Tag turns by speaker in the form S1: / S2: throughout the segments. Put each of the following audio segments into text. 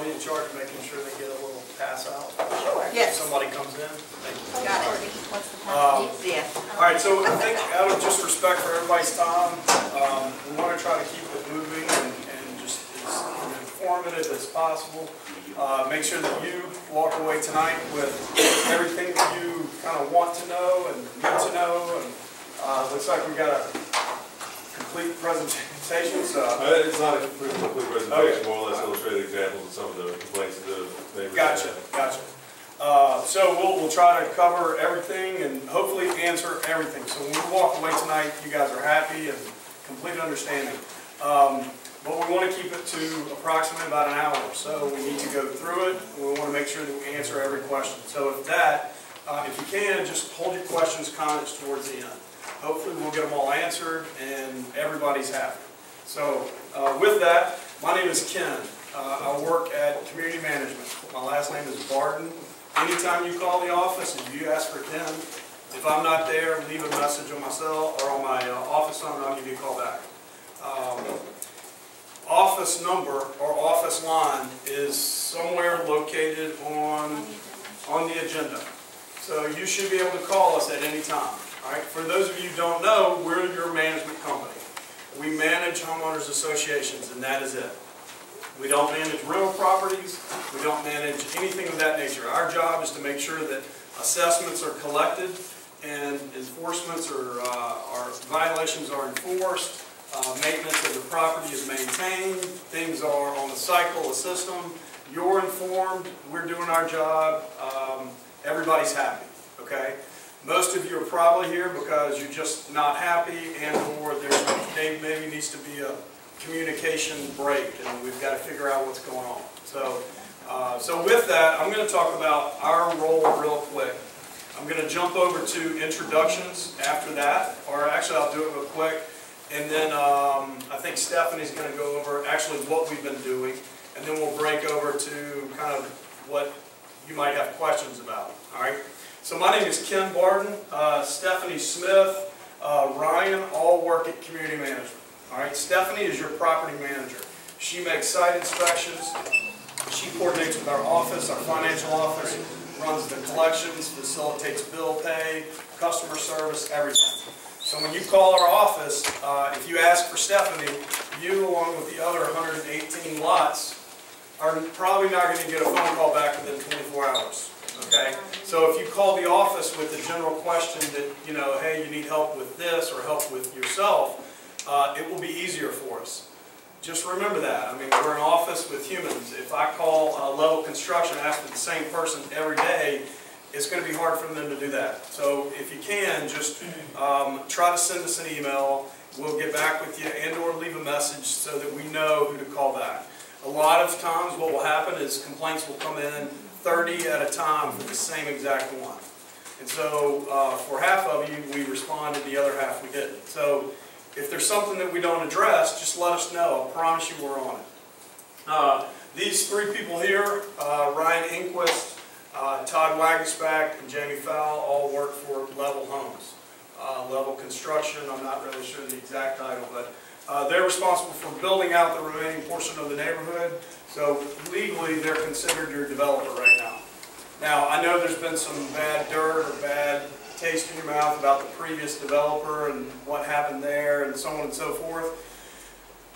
S1: be in charge of making sure they get a little pass out?
S2: Sure.
S1: If
S2: Yes.
S1: somebody comes in? Thank you.
S2: Got it.
S3: What's the penalty?
S2: Yeah.
S1: All right, so I think out of just respect for everybody's time, we want to try to keep it moving and just as informative as possible. Make sure that you walk away tonight with everything that you kind of want to know and need to know. And looks like we got a complete presentation. So
S4: it's not a complete presentation, okay. More or less illustrated examples of some of the complaints that the neighbors
S1: Gotcha, gotcha. So we'll try to cover everything and hopefully answer everything. So when we walk away tonight, you guys are happy and complete understanding. But we want to keep it to approximately about an hour. So we need to go through it. And we want to make sure that we answer every question. So if you can, just hold your questions, comments towards the end. Hopefully we'll get them all answered and everybody's happy. So with that, my name is Ken. I work at Community Management. My last name is Barden. Anytime you call the office and you ask for Ken, if I'm not there, leave a message on my cell or on my office phone and I'll give you a call back. Office number or office line is somewhere located on the agenda. So you should be able to call us at any time. All right. For those of you who don't know, we're your management company. We manage homeowners associations, and that is it. We don't manage rental properties. We don't manage anything of that nature. Our job is to make sure that assessments are collected and enforcements or violations are enforced. Maintenance of the property is maintained. Things are on the cycle, the system. You're informed. We're doing our job. Everybody's happy. Okay. Most of you are probably here because you're just not happy, and or there maybe needs to be a communication break, and we've got to figure out what's going on. So with that, I'm going to talk about our role real quick. I'm going to jump over to introductions after that, or actually I'll do it real quick, and then I think Stephanie's going to go over actually what we've been doing, and then we'll break over to kind of what you might have questions about. All right. So my name is Ken Barden, Stephanie Smith, Ryan, all work at Community Management. All right, Stephanie is your property manager. She makes site inspections. She coordinates with our office, our financial office, runs the collections, facilitates bill pay, customer service, everything. So when you call our office, if you ask for Stephanie, you along with the other 118 lots are probably not going to get a phone call back within 24 hours. Okay, so if you call the office with the general question that, you know, hey, you need help with this or help with yourself, it will be easier for us. Just remember that. I mean, we're an office with humans. If I call level construction and ask for the same person every day, it's going to be hard for them to do that. So if you can, just try to send us an email. We'll get back with you and or leave a message so that we know who to call back. A lot of times what will happen is complaints will come in 30 at a time for the same exact one. And so for half of you, we responded, the other half we didn't. So if there's something that we don't address, just let us know. I promise you we're on it. These three people here, Ryan Inquist, Todd Wagensback, and Jamie Fowle, all work for Level Homes. Level Construction, I'm not really sure the exact title, but they're responsible for building out the remaining portion of the neighborhood. So legally, they're considered your developer right now. Now, I know there's been some bad dirt or bad taste in your mouth about the previous developer and what happened there and so on and so forth.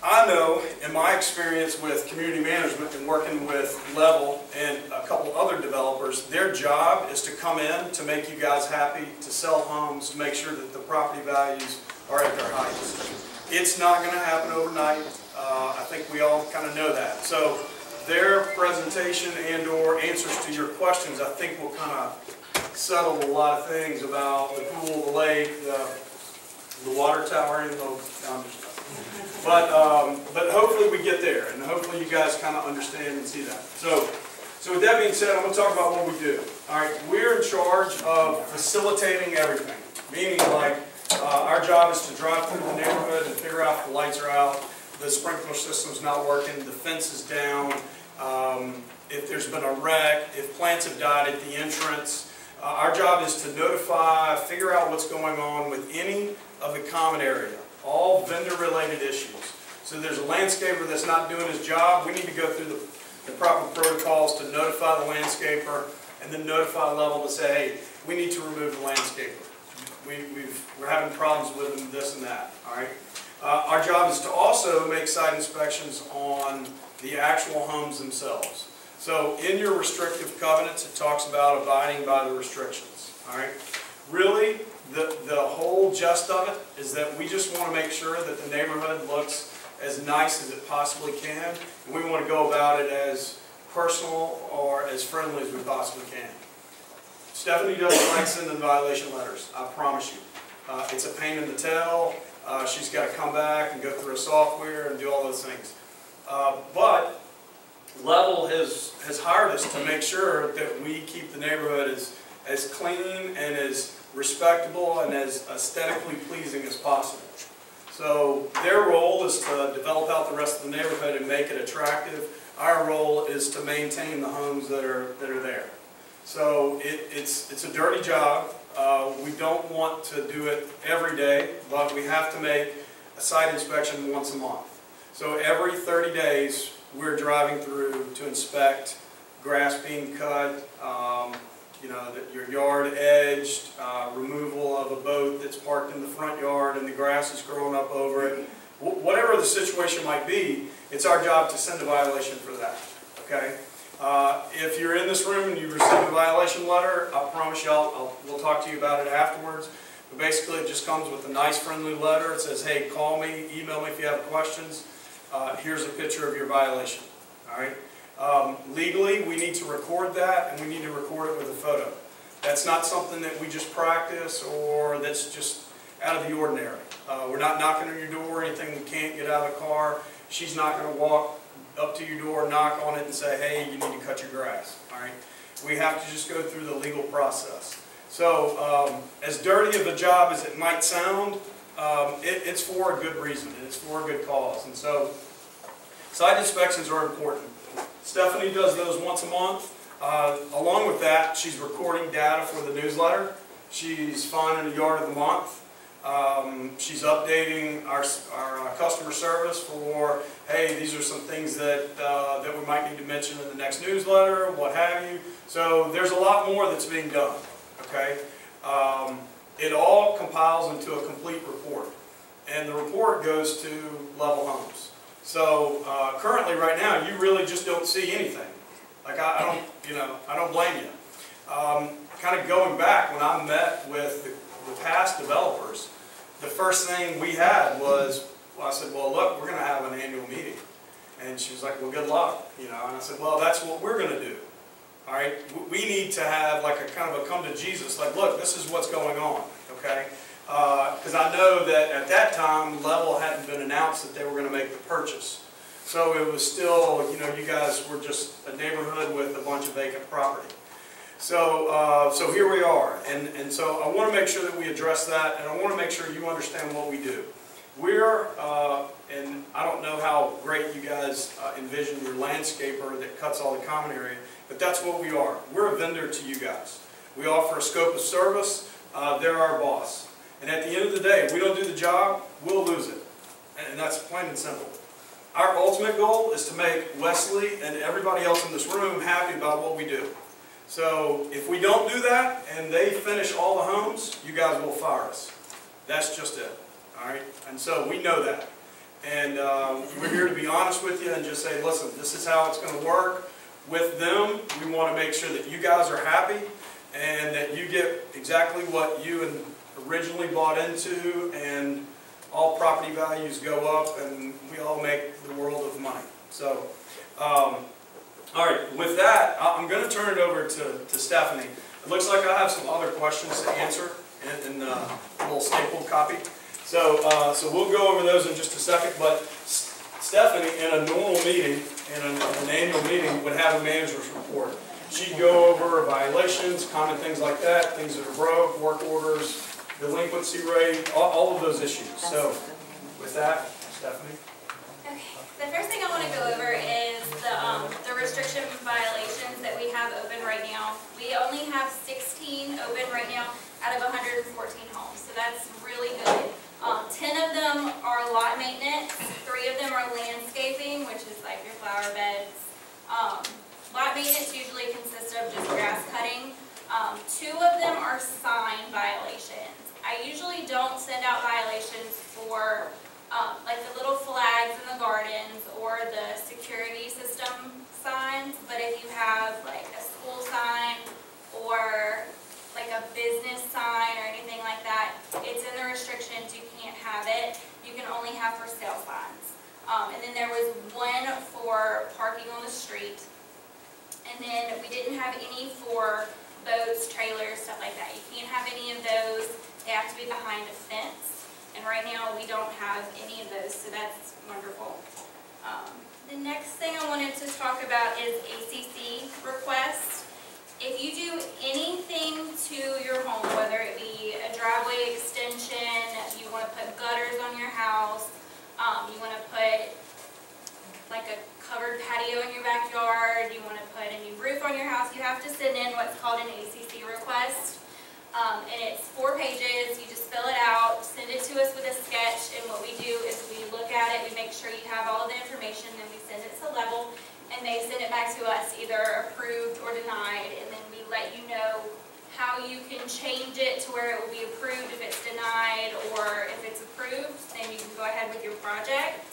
S1: I know, in my experience with community management and working with Level and a couple other developers, their job is to come in to make you guys happy, to sell homes, to make sure that the property values are at their heights. It's not going to happen overnight. I think we all kind of know that. So their presentation and or answers to your questions, I think, will kind of settle a lot of things about the pool, the lake, the water tower, and but hopefully we get there, and hopefully you guys kind of understand and see that. So with that being said, I'm going to talk about what we do. All right, we're in charge of facilitating everything, meaning like our job is to drive through the neighborhood and figure out if the lights are out, the sprinkler system's not working, the fence is down, if there's been a wreck, if plants have died at the entrance. Our job is to notify, figure out what's going on with any of the common area, all vendor-related issues. So there's a landscaper that's not doing his job, we need to go through the proper protocols to notify the landscaper and then notify level to say, hey, we need to remove the landscaper. We're having problems with them, this and that, all right? Our job is to also make site inspections on the actual homes themselves. So in your restrictive covenants, it talks about abiding by the restrictions, all right? Really, the whole gist of it is that we just want to make sure that the neighborhood looks as nice as it possibly can, and we want to go about it as personal or as friendly as we possibly can. Stephanie doesn't like sending violation letters, I promise you. It's a pain in the tail. She's got to come back and go through a software and do all those things. But Level has hired us to make sure that we keep the neighborhood as clean and as respectable and as aesthetically pleasing as possible. So their role is to develop out the rest of the neighborhood and make it attractive. Our role is to maintain the homes that are there. So it's a dirty job. We don't want to do it every day, but we have to make a site inspection once a month. So every 30 days, we're driving through to inspect grass being cut, you know, your yard edged, removal of a boat that's parked in the front yard and the grass is growing up over it. Whatever the situation might be, it's our job to send a violation for that, okay? If you're in this room and you receive a violation letter, I promise you we'll talk to you about it afterwards. But basically it just comes with a nice friendly letter. It says, hey, call me, email me if you have questions. Here's a picture of your violation, all right? Legally, we need to record that, and we need to record it with a photo. That's not something that we just practice or that's just out of the ordinary. We're not knocking on your door or anything. We can't get out of the car. She's not going to walk up to your door, knock on it, and say, hey, you need to cut your grass, all right? We have to just go through the legal process. So as dirty of a job as it might sound, it's for a good reason, and it's for a good cause. And so site inspections are important. Stephanie does those once a month. Along with that, she's recording data for the newsletter. She's finding a yard of the month. She's updating our customer service for, hey, these are some things that we might need to mention in the next newsletter, what have you. So there's a lot more that's being done, okay? It all compiles into a complete report, and the report goes to Level Homes. So currently, right now, you really just don't see anything. Like I don't blame you. Kind of going back when I met with the past developers, the first thing we had was, well, I said, well, look, we're going to have an annual meeting, and she was like, well, good luck, you know. And I said, well, that's what we're going to do. All right, we need to have like a kind of a come to Jesus, like, look, this is what's going on, okay? Because I know that at that time, Level hadn't been announced that they were going to make the purchase. So it was still, you know, you guys were just a neighborhood with a bunch of vacant property. So, so here we are, and so I want to make sure that we address that, and I want to make sure you understand what we do. We're, and I don't know how great you guys envision your landscaper that cuts all the common area, but that's what we are. We're a vendor to you guys. We offer a scope of service. They're our boss. And at the end of the day, if we don't do the job, we'll lose it. And that's plain and simple. Our ultimate goal is to make Wesley and everybody else in this room happy about what we do. So if we don't do that and they finish all the homes, you guys will fire us. That's just it. All right? And so we know that. And we're here to be honest with you and just say, listen, this is how it's going to work. With them, we want to make sure that you guys are happy and that you get exactly what you originally bought into, and all property values go up and we all make the world of money. So, all right, with that, I'm going to turn it over to Stephanie. It looks like I have some other questions to answer in a little stapled copy. So, so we'll go over those in just a second, but Stephanie, in a normal meeting, in an annual meeting, would have a manager's report. She'd go over violations, common things like that, things that are broke, work orders, delinquency rate, all of those issues. So, with that, Stephanie.
S2: Okay. The first thing I want to go over is the restriction violations that we have open right now. We only have 16 open right now out of 114 homes, so that's really good. 10 of them are lot maintenance, 3 of them are landscaping, which is like your flower beds, have for sale signs. And then there was one for parking on the street. And then we didn't have any for boats, trailers, stuff like that. You can't have any of those. They have to be behind a fence. And right now we don't have any of those, so that's wonderful. The next thing I wanted to talk about is ACC requests. If you do anything to your home, whether it be a driveway extension, you want to put gutters on your house, you want to put like a covered patio in your backyard, you want to put a new roof on your house, you have to send in what's called an ACC request. And it's 4 pages. You just fill it out, send it to us with a sketch, and what we do is we look at it, we make sure you have all of the information, then we send it to level, and they send it back to us either approved or denied, and then we let you know how you can change it to where it will be approved if it's denied, or if it's approved, then you can go ahead with your project.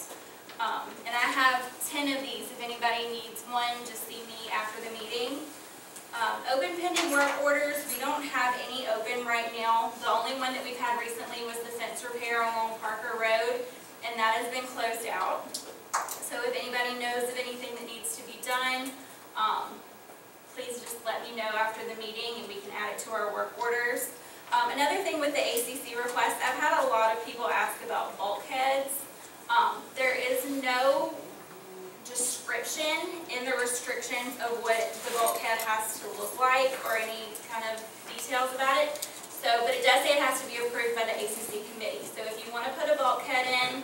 S2: And I have 10 of these. If anybody needs one, just see me after the meeting. Open pending work orders, we don't have any open right now. The only one that we've had recently was the fence repair along Parker Road, and that has been closed out. So if anybody knows of anything that needs to be done, please just let me know after the meeting and we can add it to our work orders. Another thing with the ACC request, I've had a lot of people ask about bulkheads. There is no description in the restrictions of what the bulkhead has to look like or any kind of details about it. So, but it does say it has to be approved by the ACC committee. So if you want to put a bulkhead in,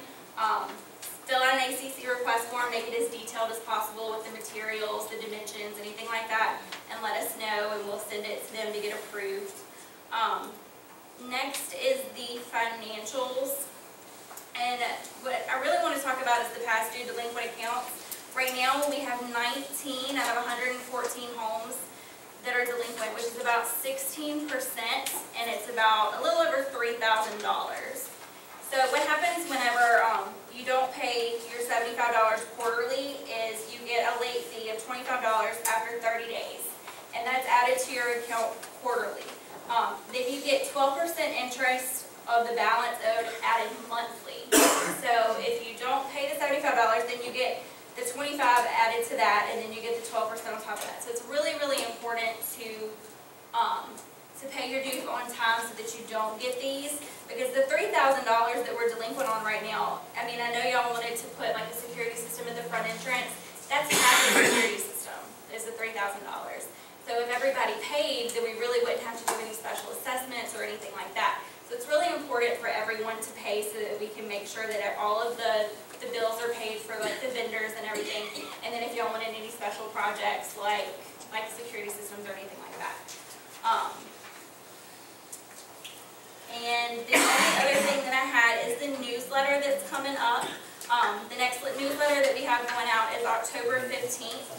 S2: fill out an ACC request form, make it as detailed as possible with the materials, the dimensions, anything like that, and let us know and we'll send it to them to get approved. Next is the financials. And what I really want to talk about is the past due delinquent accounts. Right now, we have 19 out of 114 homes that are delinquent, which is about 16%, and it's about a little over $3,000. So what happens whenever you don't pay your $75 quarterly is you get a late fee of $25 after 30 days, and that's added to your account quarterly. Then you get 12% interest of the balance owed added monthly. So if you don't pay the $75, then you get the 25 added to that, and then you get the 12% on top of that. So it's really, really important to pay your dues on time so that you don't get these. Because the $3,000 that we're delinquent on right now, I mean, I know y'all wanted to put like a security system at the front entrance. That's half the security system, is the $3,000. So if everybody paid, then we really wouldn't have to do any special assessments or anything like that. So it's really important for everyone to pay so that we can make sure that all of the bills are paid for, like the vendors and everything. And then if y'all wanted any special projects like security systems or anything like that. And the only other thing that I had is the newsletter that's coming up. The next newsletter that we have going out is October 15th.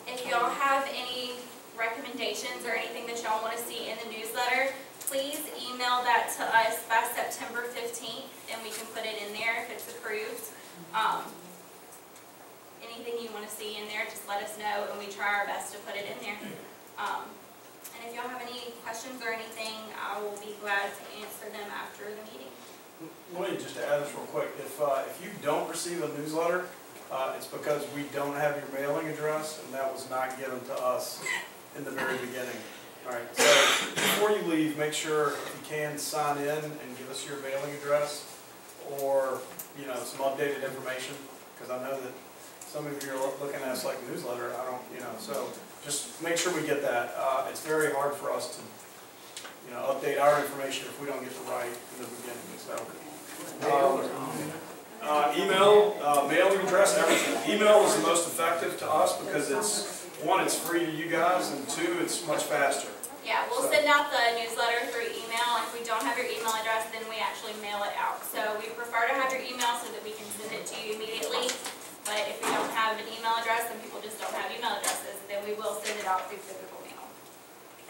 S2: If y'all have any recommendations or anything that y'all want to see in the newsletter, please email that to us by September 15th, and we can put it in there if it's approved. Anything you want to see in there, just let us know, and we try our best to put it in there. And if y'all have any questions or anything, I will be glad to answer them after the meeting.
S1: Let me just add this real quick. If you don't receive a newsletter, it's because we don't have your mailing address, and that was not given to us in the very beginning. All right, so before you leave, make sure if you can sign in and give us your mailing address or, you know, some updated information, because I know that some of you are looking at us like a newsletter. I don't, you know, so just make sure we get that. It's very hard for us to, you know, update our information if we don't get the right in the beginning. So email, mailing address, everything. Email is the most effective to us because it's, one, it's free to you guys, and two, it's much faster.
S2: Yeah, we'll send out the newsletter through email, and if we don't have your email address, then we actually mail it out. So we prefer to have your email so that we can send it to you immediately. But if we don't have an email address and people just don't have email addresses, then we will send it out through physical mail.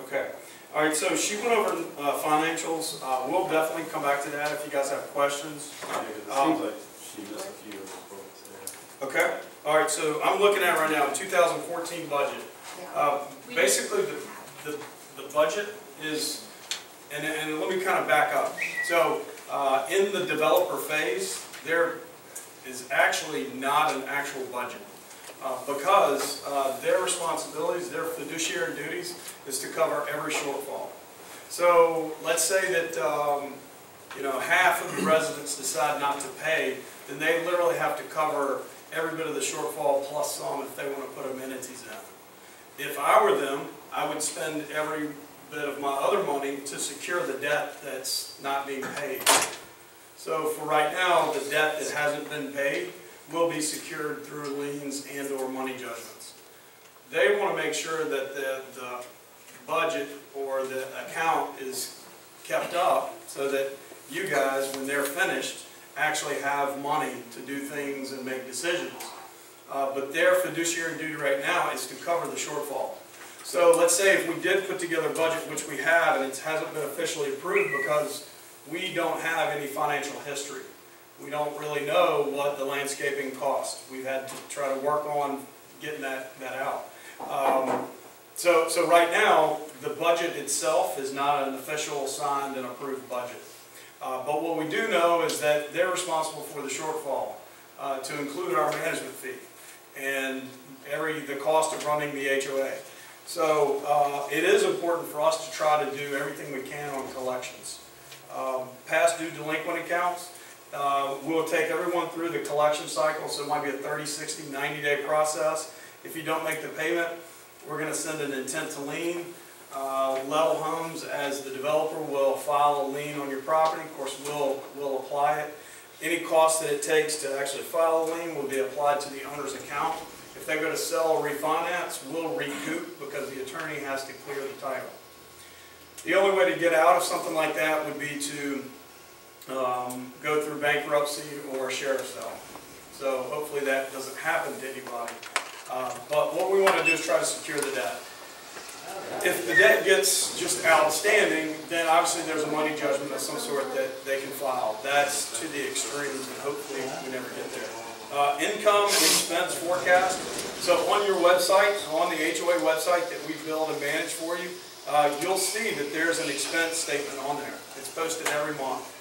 S1: Okay. All right, so she went over financials. We'll definitely come back to that if you guys have questions.
S4: Yeah, 'cause it seems like she missed a few of the quotes there.
S1: Okay. All right, so I'm looking at right now the 2014 budget. Basically, the budget is, and let me kind of back up. So in the developer phase, they're is actually not an actual budget. Because their responsibilities, their fiduciary duties, is to cover every shortfall. So let's say that half of the residents decide not to pay, then they literally have to cover every bit of the shortfall plus some if they want to put amenities in. If I were them, I would spend every bit of my other money to secure the debt that's not being paid. So for right now, the debt that hasn't been paid will be secured through liens and or money judgments. They want to make sure that the budget or the account is kept up so that you guys, when they're finished, actually have money to do things and make decisions. But their fiduciary duty right now is to cover the shortfall. So let's say if we did put together a budget, which we have, and it hasn't been officially approved because we don't have any financial history. We don't really know what the landscaping cost. We've had to try to work on getting that out. So right now, the budget itself is not an official, signed, and approved budget. But what we do know is that they're responsible for the shortfall, to include our management fee and the cost of running the HOA. So it is important for us to try to do everything we can on collections. Past due delinquent accounts, we'll take everyone through the collection cycle, so it might be a 30, 60, 90-day process. If you don't make the payment, we're going to send an intent to lien. Level Homes, as the developer, will file a lien on your property. Of course, we'll apply it. Any cost that it takes to actually file a lien will be applied to the owner's account. If they go to sell or refinance, we'll recoup because the attorney has to clear the title. The only way to get out of something like that would be to go through bankruptcy or a sheriff's sale. So hopefully that doesn't happen to anybody. But what we want to do is try to secure the debt. If the debt gets just outstanding, then obviously there's a money judgment of some sort that they can file. That's to the extremes, and hopefully we never get there. Income and expense forecast. So on your website, on the HOA website that we build and manage for you, you'll see that there's an expense statement on there. It's posted every month.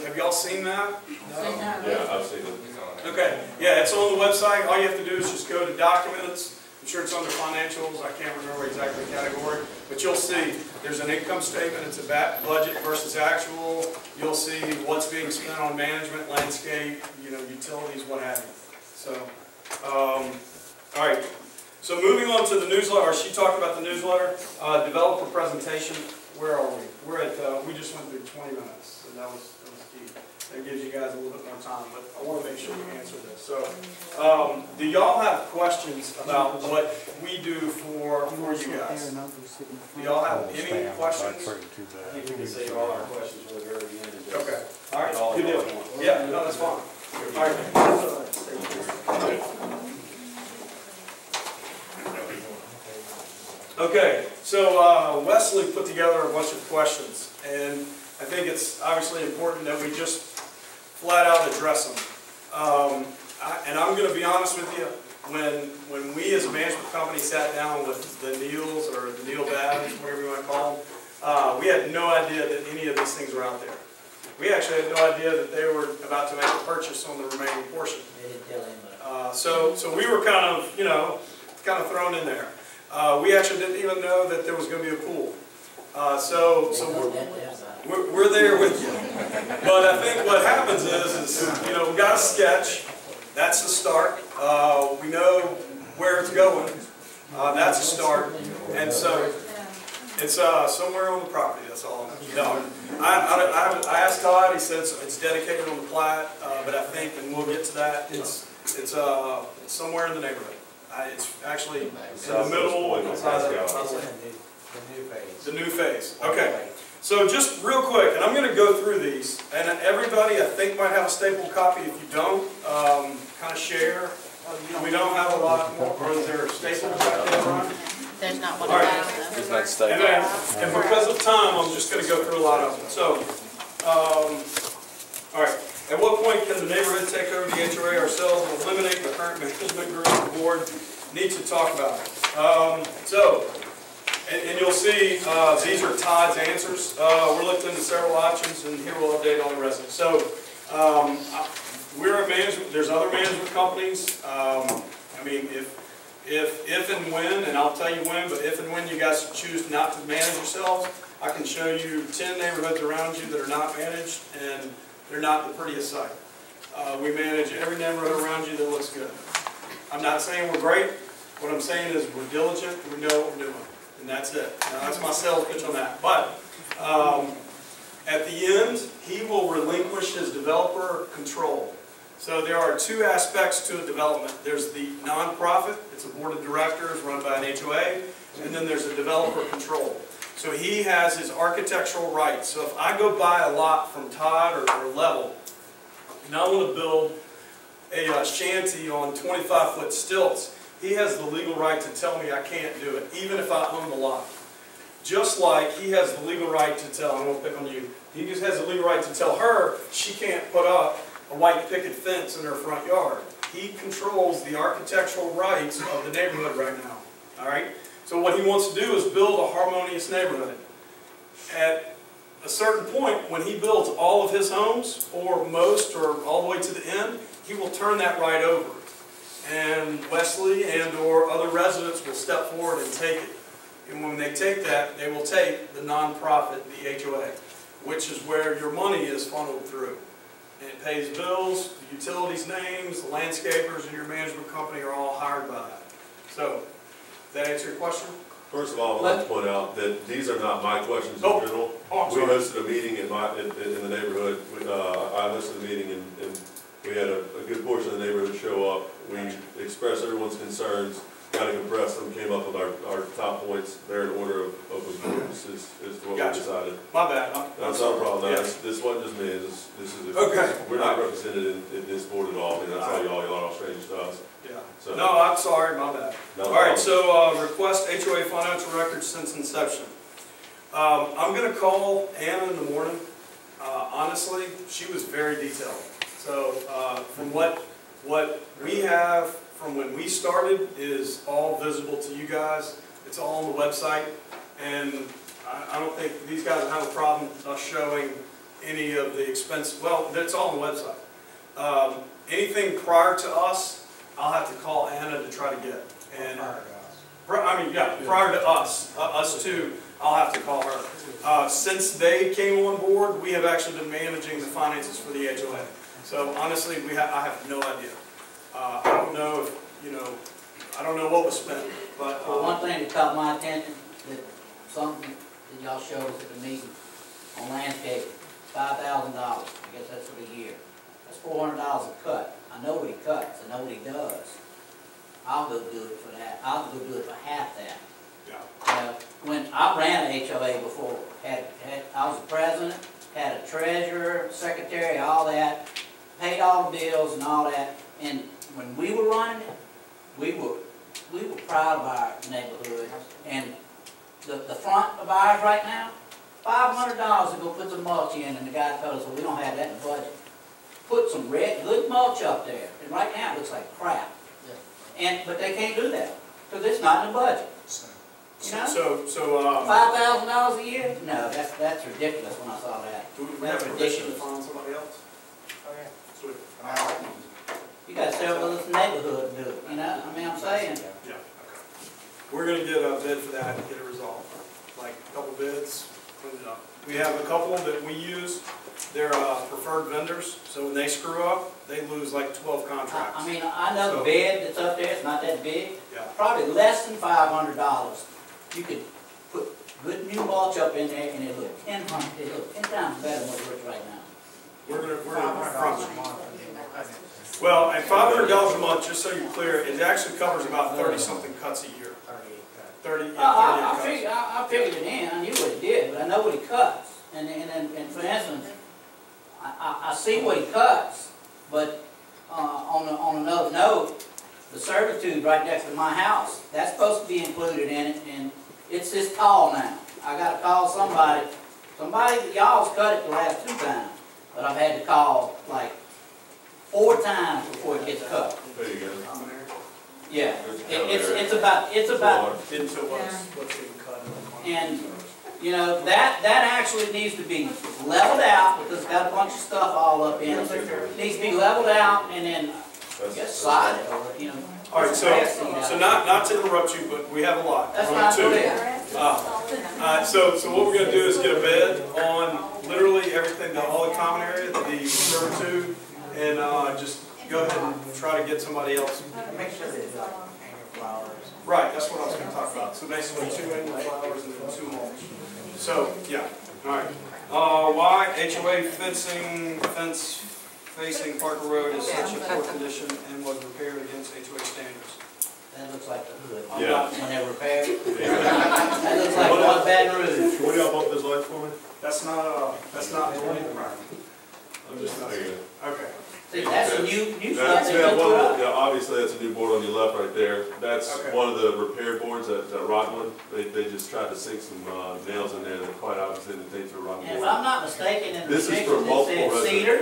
S1: Have y'all seen that? No?
S4: Yeah, I've seen it.
S1: Okay. Yeah, it's on the website. All you have to do is just go to documents. I'm sure it's under financials. I can't remember exactly the category. But you'll see there's an income statement. It's a budget versus actual. You'll see what's being spent on management, landscape, utilities, what have you. So, all right. So moving on to the newsletter, she talked about the newsletter. Developer presentation. Where are we? We're at, we just went through 20 minutes, so that was key. That gives you guys a little bit more time, but I want to make sure we answer this. So, do y'all have questions about what we do for you guys? Do y'all have any questions?
S3: I think we can save all our questions for the very end. And just
S1: Okay. All right. Good deal. Yeah, no, that's fine. All right. Okay, so Wesley put together a bunch of questions, and I think it's obviously important that we just flat out address them. And I'm going to be honest with you, when we as a management company sat down with the Neils, or the Neil Babins, whatever you want to call them, we had no idea that any of these things were out there. We actually had no idea that they were about to make a purchase on the remaining portion. So we were kind of thrown in there. We actually didn't even know that there was going to be a pool. So we're there with you. But I think what happens is we got a sketch. That's the start. We know where it's going. That's a start. And so it's somewhere on the property. That's all I know. I asked Todd. He said it's dedicated on the plat. But I think, and we'll get to that, it's somewhere in the neighborhood. It's actually in the middle. The new phase. Okay. So just real quick, and I'm going to go through these, and everybody I think might have a stapled copy. If you don't, kind of share. We don't have a lot more, or is there staples back there, Ron?
S5: There's not one
S1: All right.
S5: of
S3: There's
S5: them.
S3: not stapled.
S1: And because of time, I'm just going to go through a lot of them. So, all right. At what point can the neighborhood take over the HOA ourselves and eliminate the current management group? The board needs to talk about it. And you'll see these are Todd's answers. We're looking into several options, and here we'll update on the rest of it. So we're a management, there's other management companies. I mean, if and when, and I'll tell you when, but if and when you guys choose not to manage yourselves, I can show you 10 neighborhoods around you that are not managed, and they're not the prettiest sight. We manage every neighborhood around you that looks good. I'm not saying we're great. What I'm saying is we're diligent, we know what we're doing, and that's it. Now, that's my sales pitch on that. But at the end, he will relinquish his developer control. So there are two aspects to a development. There's the nonprofit, it's a board of directors run by an HOA, and then there's a developer control. So he has his architectural rights. So if I go buy a lot from Todd or Level, and I want to build a shanty on 25-foot stilts, he has the legal right to tell me I can't do it, even if I own the lot. Just like he has the legal right to tell, I won't pick on you, he just has the legal right to tell her she can't put up a white picket fence in her front yard. He controls the architectural rights of the neighborhood right now. All right? So what he wants to do is build a harmonious neighborhood. At a certain point, when he builds all of his homes, or most, or all the way to the end, he will turn that right over. And Wesley and or other residents will step forward and take it. And when they take that, they will take the nonprofit, the HOA, which is where your money is funneled through. And it pays bills, the utilities names, the landscapers, and your management company are all hired by that. So, does that answer your question?
S4: First of all, I'd like to point out that these are not my questions in general. We hosted a meeting in the neighborhood. I hosted a meeting and we had a good portion of the neighborhood show up. We expressed everyone's concerns, kind of compressed them, came up with our top points there in order of importance as to what we decided.
S1: My bad.
S4: That's not a problem. No, this wasn't just me. This is
S1: okay.
S4: We're not represented in this board at all. I mean, that's how y'all are all strangers to us.
S1: Yeah.
S4: So,
S1: no, I'm sorry. My bad.
S4: No
S1: all right. So request HOA financial records since inception. I'm going to call Anna in the morning. Honestly, she was very detailed. So from what we have from when we started is all visible to you guys. It's all on the website, and I don't think these guys will have a problem us showing any of the expense. Well, it's all on the website. Anything prior to us, I'll have to call Anna to try to get. And I mean, yeah, prior to us, us two, I'll have to call her. Since they came on board, we have actually been managing the finances for the HOA. So honestly, I have no idea. I don't know if, I don't know what was spent, but.
S5: Well, one thing that caught my attention, that something that y'all showed us at the meeting on landscaping, $5,000, I guess that's for the year. That's $400 a cut. I know what he cuts, I know what he does. I'll go do it for that. I'll go do it for half that.
S1: Yeah.
S5: When I ran a HOA before, I was the president, had a treasurer, secretary, all that, paid all the bills and all that, and when we were running it, we were proud of our neighborhood, and the front of ours right now, $500 to go put some mulch in, and the guy told us, well, we don't have that in the budget. Put some good mulch up there, and right now it looks like crap. But they can't do that, because it's not in the budget. You know?
S1: So
S5: $5,000 a year? No, that's ridiculous when I saw that.
S1: do we have permission to find somebody else?
S5: Oh, yeah.
S1: Sweet.
S5: You got to sell this neighborhood and do it, you know? I mean, I'm saying.
S1: Yeah. Okay. We're going to get a bid for that and get it resolved. Like a couple bids, clean it up. We have a couple that we use. They're preferred vendors, so when they screw up, they lose like 12 contracts.
S5: I mean, I know the bed that's up there, it's not that big.
S1: Yeah.
S5: Probably less than $500. You could put good new mulch up in there and it'll look 10 times better than what it looks right now.
S1: We're gonna well, at $500 a month, just so you're clear, it actually covers about 30-something cuts a year. 30.
S5: I figured it in. I knew what he did, but I know what he cuts. And for instance, I see what he cuts, but on another note, the servitude right next to my house, that's supposed to be included in it, and it's this tall now. I got to call somebody. Y'all's cut it the last 2 times, but I've had to call like 4 times before it gets cut.
S4: There you go.
S5: Yeah, it's about
S1: Into what's being cut.
S5: and you know, that actually needs to be leveled out, because it's got a bunch of stuff all up in it. It needs to be leveled out and then, I guess, slide it, or, you know.
S1: All right, so not to interrupt you, but we have a lot.
S5: That's
S1: We're on
S5: not
S1: two.
S5: good.
S1: So what we're gonna do is get a bid on literally everything, all the common area, the servitude, and just go ahead and try to get somebody else.
S5: Make sure there's annual flowers.
S1: Right, that's what I was gonna talk about. So basically 2 annual flowers and then 2 mulch. So, yeah, all right. Why HOA fence facing Parker Road is such a poor condition and was repaired against HOA standards?
S5: That looks like the hood.
S4: Yeah.
S5: When they repaired. That looks like one Baton Rouge.
S4: What do y'all bump those lights for me?
S1: That's not normal. I'm just not.
S4: There you go.
S1: Okay.
S5: See, that's a new stuff
S4: That's,
S5: they
S4: yeah,
S5: put
S4: well,
S5: up.
S4: yeah, obviously that's a new board on your left right there. That's
S1: Okay.
S4: one of the repair boards at Rockland. They just tried to sink some nails in there that quite obviously didn't take to a rock
S5: And if
S4: board.
S5: I'm not mistaken, in the
S4: This is for
S5: pictures, it
S4: multiple
S5: said cedar,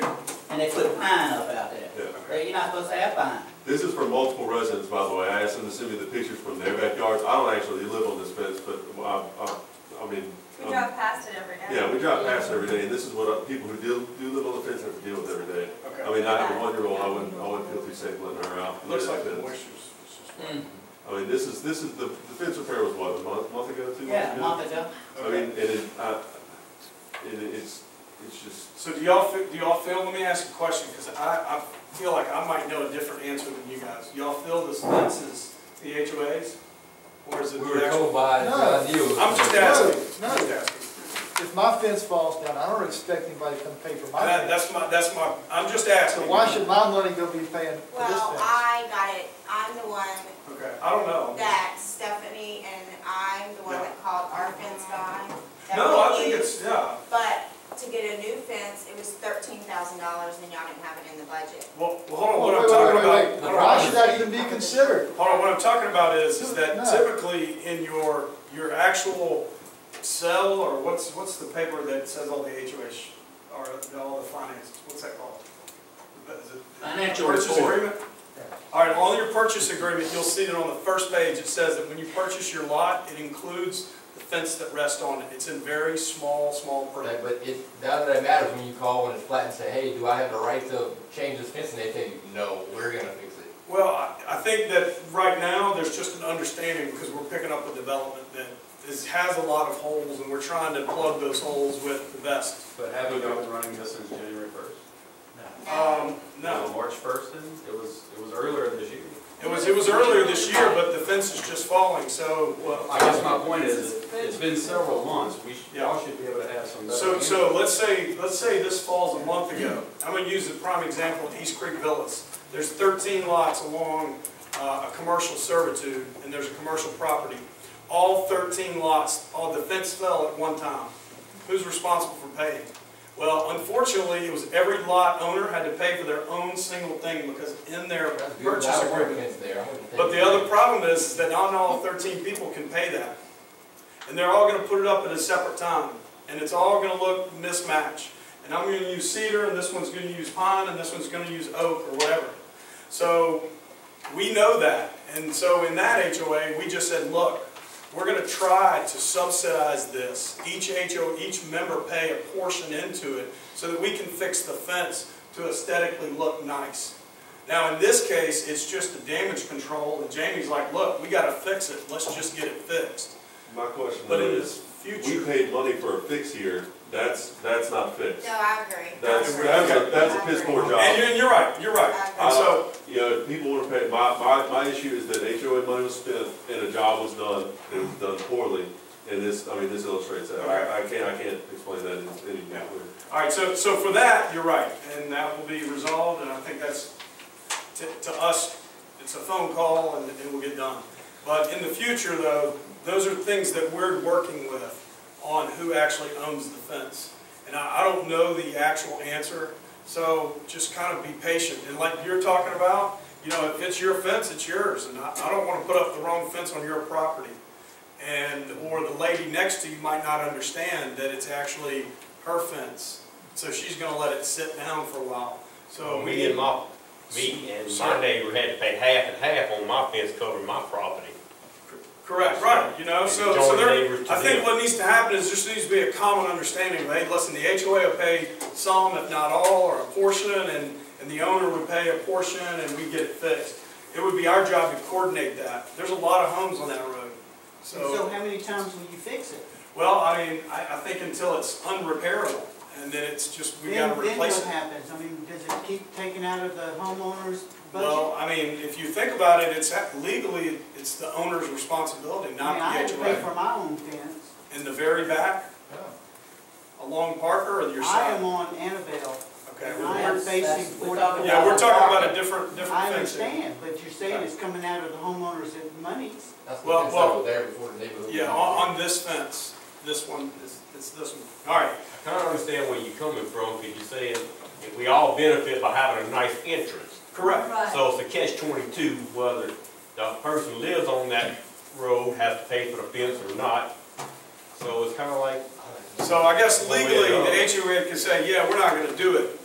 S5: and they put pine up out there.
S4: Yeah.
S5: You're not supposed to have pine.
S4: This is for multiple residents, by the way. I asked them to send me the pictures from their backyards. I don't actually live on this fence, but I mean.
S2: We drive past it every day.
S4: Yeah, we drive past it every day, and this is what people who do live on the fence have to deal with every day.
S1: Okay.
S4: I mean, I have a 1-year-old, I wouldn't feel too safe letting her out.
S1: Looks like the
S4: fence.
S1: moisture's.
S4: I mean, this is the fence repair was what, a month ago, 2 months ago?
S5: Yeah, a month ago.
S4: I mean, it's just,
S1: So do y'all feel, let me ask a question, because I feel like I might know a different answer than you guys. Y'all feel this fence is the HOAs? Or is it
S6: We
S1: the
S6: were
S1: actual?
S6: told by you.
S1: I'm just asking.
S7: No.
S1: I'm just asking.
S7: If my fence falls down, I don't expect anybody to come pay for my fence.
S1: That's my, I'm just asking.
S7: So why should my money go be paying for this
S8: Well,
S7: fence?
S8: I got it, I'm the one
S1: Okay, I don't know.
S8: that Stephanie, and I'm the one that called our fence guy. that
S1: No,
S8: we
S1: I think
S8: used.
S1: it's, yeah.
S8: But to get a new fence, it was $13,000 and y'all didn't have it in the budget.
S1: Well, hold on, what
S7: Wait,
S1: I'm talking
S7: wait.
S1: about.
S7: Why should that even be considered?
S1: Hold on, what I'm talking about is that
S7: No.
S1: typically in your actual cell, or what's the paper that says all the HOH, or all the finances, what's that called? Is it
S5: Financial
S1: purchase
S5: report.
S1: agreement? All right, on your purchase agreement, you'll see that on the first page, it says that when you purchase your lot, it includes the fence that rests on it. It's in very small print.
S6: Right, but none of that matters when you call when it's flat and say, hey, do I have the right to change this fence? And they tell you, no, we're gonna fix it.
S1: Well, I think that right now, there's just an understanding, because we're picking up a development that has a lot of holes, and we're trying to plug those holes with the best.
S3: But haven't y'all been running this since January 1st?
S1: No.
S3: March 1st then? It was earlier this year.
S1: It was earlier this year, but the fence is just falling, so, well,
S3: I guess my point is, it's been several months. Y'all should be able to have some.
S1: so let's say this falls a month ago. I'm gonna use the prime example of East Creek Villas. There's 13 lots along a commercial servitude, and there's a commercial property. All 13 lots, the fence fell at one time. Who's responsible for paying? Well, unfortunately, it was every lot owner had to pay for their own single thing, because in their purchase agreement. But the other problem is that not all 13 people can pay that. And they're all going to put it up at a separate time. And it's all going to look mismatched. And I'm going to use cedar, and this one's going to use pine, and this one's going to use oak, or whatever. So we know that. And so in that HOA, we just said, look, we're going to try to subsidize this. Each member pay a portion into it so that we can fix the fence to aesthetically look nice. Now in this case, it's just a damage control, and Jamie's like, look, we got to fix it. Let's just get it fixed.
S4: my question
S1: But in the
S4: is, we
S1: future,
S4: paid money for a fix here, that's not fixed.
S8: No, I agree.
S4: That's a piss poor job.
S1: and you're right. And so,
S4: You know, if people want to pay, my issue is that HOA money was spent and a job was done, and it was done poorly. And this illustrates that. I can't explain that any more clear.
S1: all right, so for that, you're right, and that will be resolved, and I think that's, to us, it's a phone call, and it will get done. But in the future, though, those are things that we're working with on who actually owns the fence. And I don't know the actual answer, so just kind of be patient. And like you're talking about, you know, if it's your fence, it's yours, and I don't want to put up the wrong fence on your property. Or the lady next to you might not understand that it's actually her fence, so she's going to let it sit down for a while. So
S9: Me and my neighbor had to pay half and half on my fence covering my property.
S1: Correct, right, you know, so there, I think what needs to happen is there needs to be a common understanding, hey, listen, the HOA will pay some, if not all, or a portion, and the owner would pay a portion, and we get it fixed. It would be our job to coordinate that. There's a lot of homes on that road,
S5: So how many times will you fix it?
S1: well, I mean, I think until it's unrepairable, and then it's just, we gotta replace
S5: Then
S1: it.
S5: what happens? I mean, does it keep taking out of the homeowner's budget?
S1: Well, I mean, if you think about it, it's legally, it's the owner's responsibility,
S5: I
S1: not
S5: mean,
S1: the
S5: I had to pay
S1: HOA.
S5: for my own fence.
S1: In the very back, along Parker or your
S5: I
S1: side?
S5: am on Annabelle,
S1: Okay,
S5: and
S1: well,
S5: I am facing we're 40. talking
S1: yeah, we're talking about a
S5: I
S1: different fencing.
S5: understand, but you're saying it's coming out of the homeowner's money.
S6: That's the
S1: Well,
S6: fence
S1: well,
S6: over there before the neighborhood.
S1: Yeah, on this fence, this one, it's this one. All right,
S9: I kind of understand where you're coming from, because you're saying if we all benefit by having a nice entrance.
S1: correct.
S9: So it's a catch-22, whether the person who lives on that road has to pay for the fence or not. So it's kind of like,
S1: So I guess legally, the HOA can say, yeah, we're not gonna do it.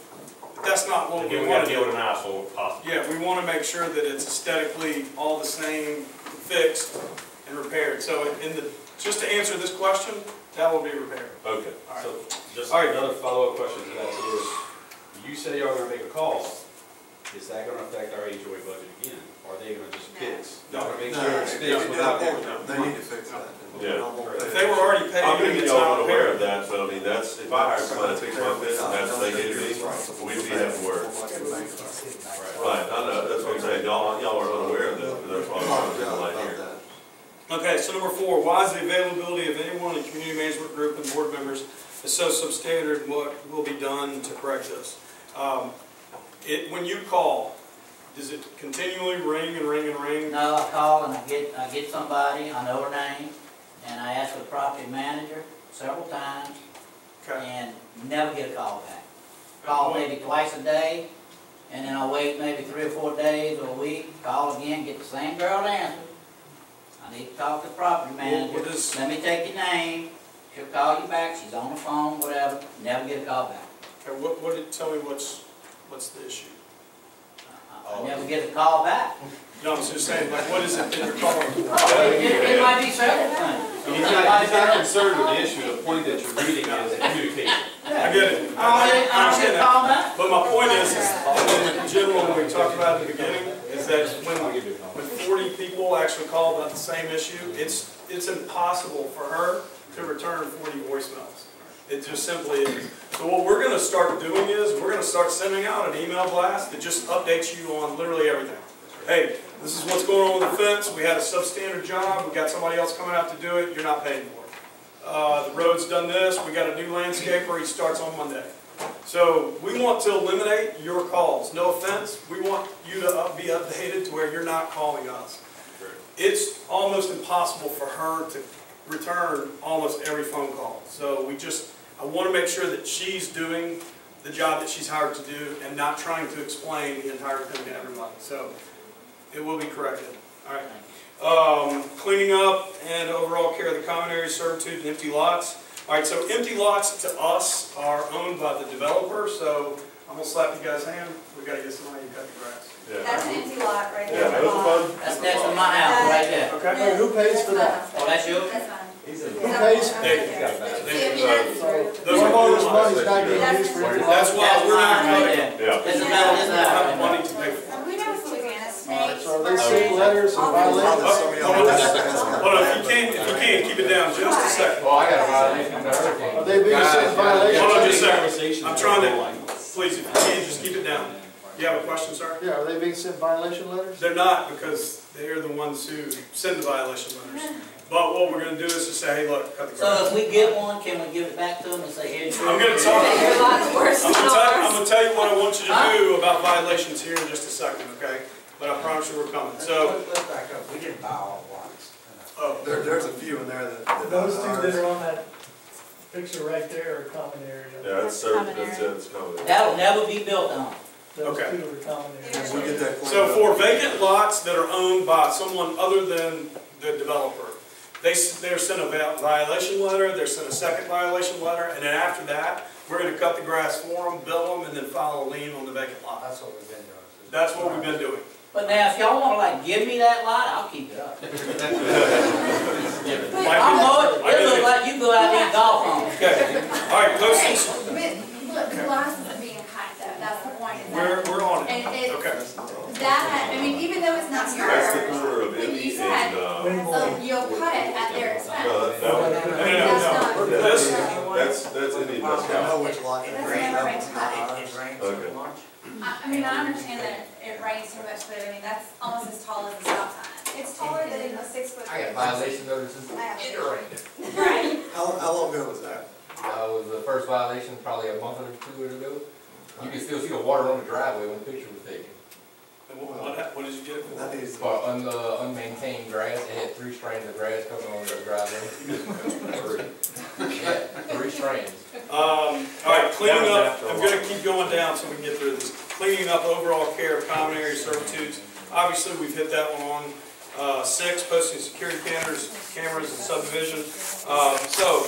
S1: But that's not what we
S9: again, we
S1: want
S9: got
S1: to
S9: to deal
S1: do.
S9: with an eyesore possible.
S1: Yeah, we want to make sure that it's aesthetically all the same, fixed and repaired. So just to answer this question, that will be repaired.
S9: Okay,
S1: All right.
S3: So, just
S1: All right.
S3: another follow-up question to that is, you say y'all gonna make a call, is that gonna affect our HOA budget again? Or are they gonna just fix?
S1: No.
S3: Wanna make sure it's fixed without.
S10: They need to fix that.
S4: Yeah.
S1: If they were already
S4: I'm
S1: paying,
S4: gonna get
S1: it's
S4: y'all
S1: not
S4: unaware
S1: repaired.
S4: of that, but I mean, that's, if I hired somebody to fix my fence and that's what they gave me, we'd be having work. Right, I know, that's what I'm saying, y'all are unaware of that, but that's why I'm trying to get the light here.
S1: Okay, so number 4, why is the availability of anyone in the community management group and board members is so substandard? What will be done to correct this? When you call, does it continually ring and ring and ring?
S5: No, I call and I get somebody, I know her name, and I ask for the property manager several times,
S1: Okay,
S5: and never get a call back. Call maybe twice a day, and then I wait maybe 3 or 4 days or a week, call again, get the same girl to answer. I need to talk to the property manager,
S1: what is-
S5: let me take your name, she'll call you back, she's on the phone, whatever, never get a call back.
S1: okay, tell me what's the issue?
S5: I never get a call back.
S1: No, I'm just saying, like, what is it that you're calling?
S5: It might be several things.
S3: He's not concerned with the issue, the point that you're reading is communication.
S1: I get it.
S5: I don't
S1: understand
S5: get a
S1: that.
S5: call back.
S1: But my point is, in general, when we talked about at the beginning, is that when 40 people actually call about the same issue, it's impossible for her to return 40 voicemails. It just simply is. So what we're gonna start doing is, we're gonna start sending out an email blast that just updates you on literally everything. Hey, this is what's going on with the fence, we had a substandard job, we got somebody else coming out to do it, you're not paying for it. The road's done this, we got a new landscaper, he starts on Monday. So we want to eliminate your calls. No offense, we want you to be updated to where you're not calling us. It's almost impossible for her to return almost every phone call. So I want to make sure that she's doing the job that she's hired to do and not trying to explain the entire thing to everybody. So it will be corrected. All right. Cleaning up and overall care of the common area servitude and empty lots. All right, so empty lots to us are owned by the developer, so I'm gonna slap you guys' hand. We gotta get somebody to cut the grass.
S8: That's an empty lot right there.
S4: Yeah, that was a fun.
S5: That's next to my house, right there.
S1: Okay?
S7: Hey, who pays for that?
S5: Oh, that's yours?
S8: That's fine.
S7: Who pays?
S1: Those are
S7: Homeowners'
S1: lots.
S7: money's not getting used for empty
S1: That's
S7: lots.
S1: why we're not
S5: That's mine right
S1: cutting.
S5: there.
S4: Yeah.
S5: This is metal, this is
S1: We don't have
S5: out.
S1: the money to pay for it.
S8: We know Louisiana
S7: Alright,
S8: snakes.
S7: so they send letters and violations.
S1: Hold on, if you can, keep it down just a second.
S6: Well, I got a violation of the hurricane.
S7: Are they being sent violations?
S1: Hold on just a second. I'm trying to, please, if you can, just keep it down. You have a question, sir?
S7: Yeah, are they being sent violation letters?
S1: They're not, because they're the ones who send the violation letters. But what we're gonna do is just say, hey, look, cut the
S5: So
S1: grass.
S5: if we get one, can we give it back to them and say, here's your...
S1: I'm gonna talk,
S8: They're a lot worse
S1: I'm
S8: than ours.
S1: gonna tell you what I want you to do about violations here in just a second, okay? But I promise you we're coming. So,
S10: Let's back up, we didn't buy all at once.
S1: oh,
S10: There's a few in there that.
S11: Those two that are on that picture right there are common area.
S4: Yeah, it's common.
S5: That'll never be built on.
S11: Those
S1: Okay.
S11: two are common area.
S10: We get that.
S1: so for vacant lots that are owned by someone other than the developer, they're sent a violation letter, they're sent a second violation letter, and then after that, we're gonna cut the grass for them, bill them, and then file a lien on the vacant lot.
S10: That's what we've been doing.
S1: That's what we've been doing.
S5: But now, if y'all wanna like give me that lot, I'll keep it up.
S8: go cut it at their expense.
S4: No, that's any
S10: I
S4: discount.
S10: know which lot.
S8: It doesn't ever rain cut it.
S4: Okay.
S2: I mean, I understand that it rains too much, but I mean, that's almost as tall as the stop sign.
S8: It's taller than a 6 foot.
S6: I got violation notices in
S8: I have-
S6: the rain.
S2: Right.
S10: How long ago was that?
S6: Was the first violation probably a month or two ago. You can still see the water on the driveway when the picture was taken.
S1: What did you get?
S10: That is.
S6: For unmaintained grass, it had 3 strands of grass coming on the driveway. Yeah, 3 strands.
S1: All right, cleaning up, I'm gonna keep going down so we can get through this. Cleaning up overall care of common area servitudes. Obviously, we've hit that one on 6, posting security cameras in subdivision. So,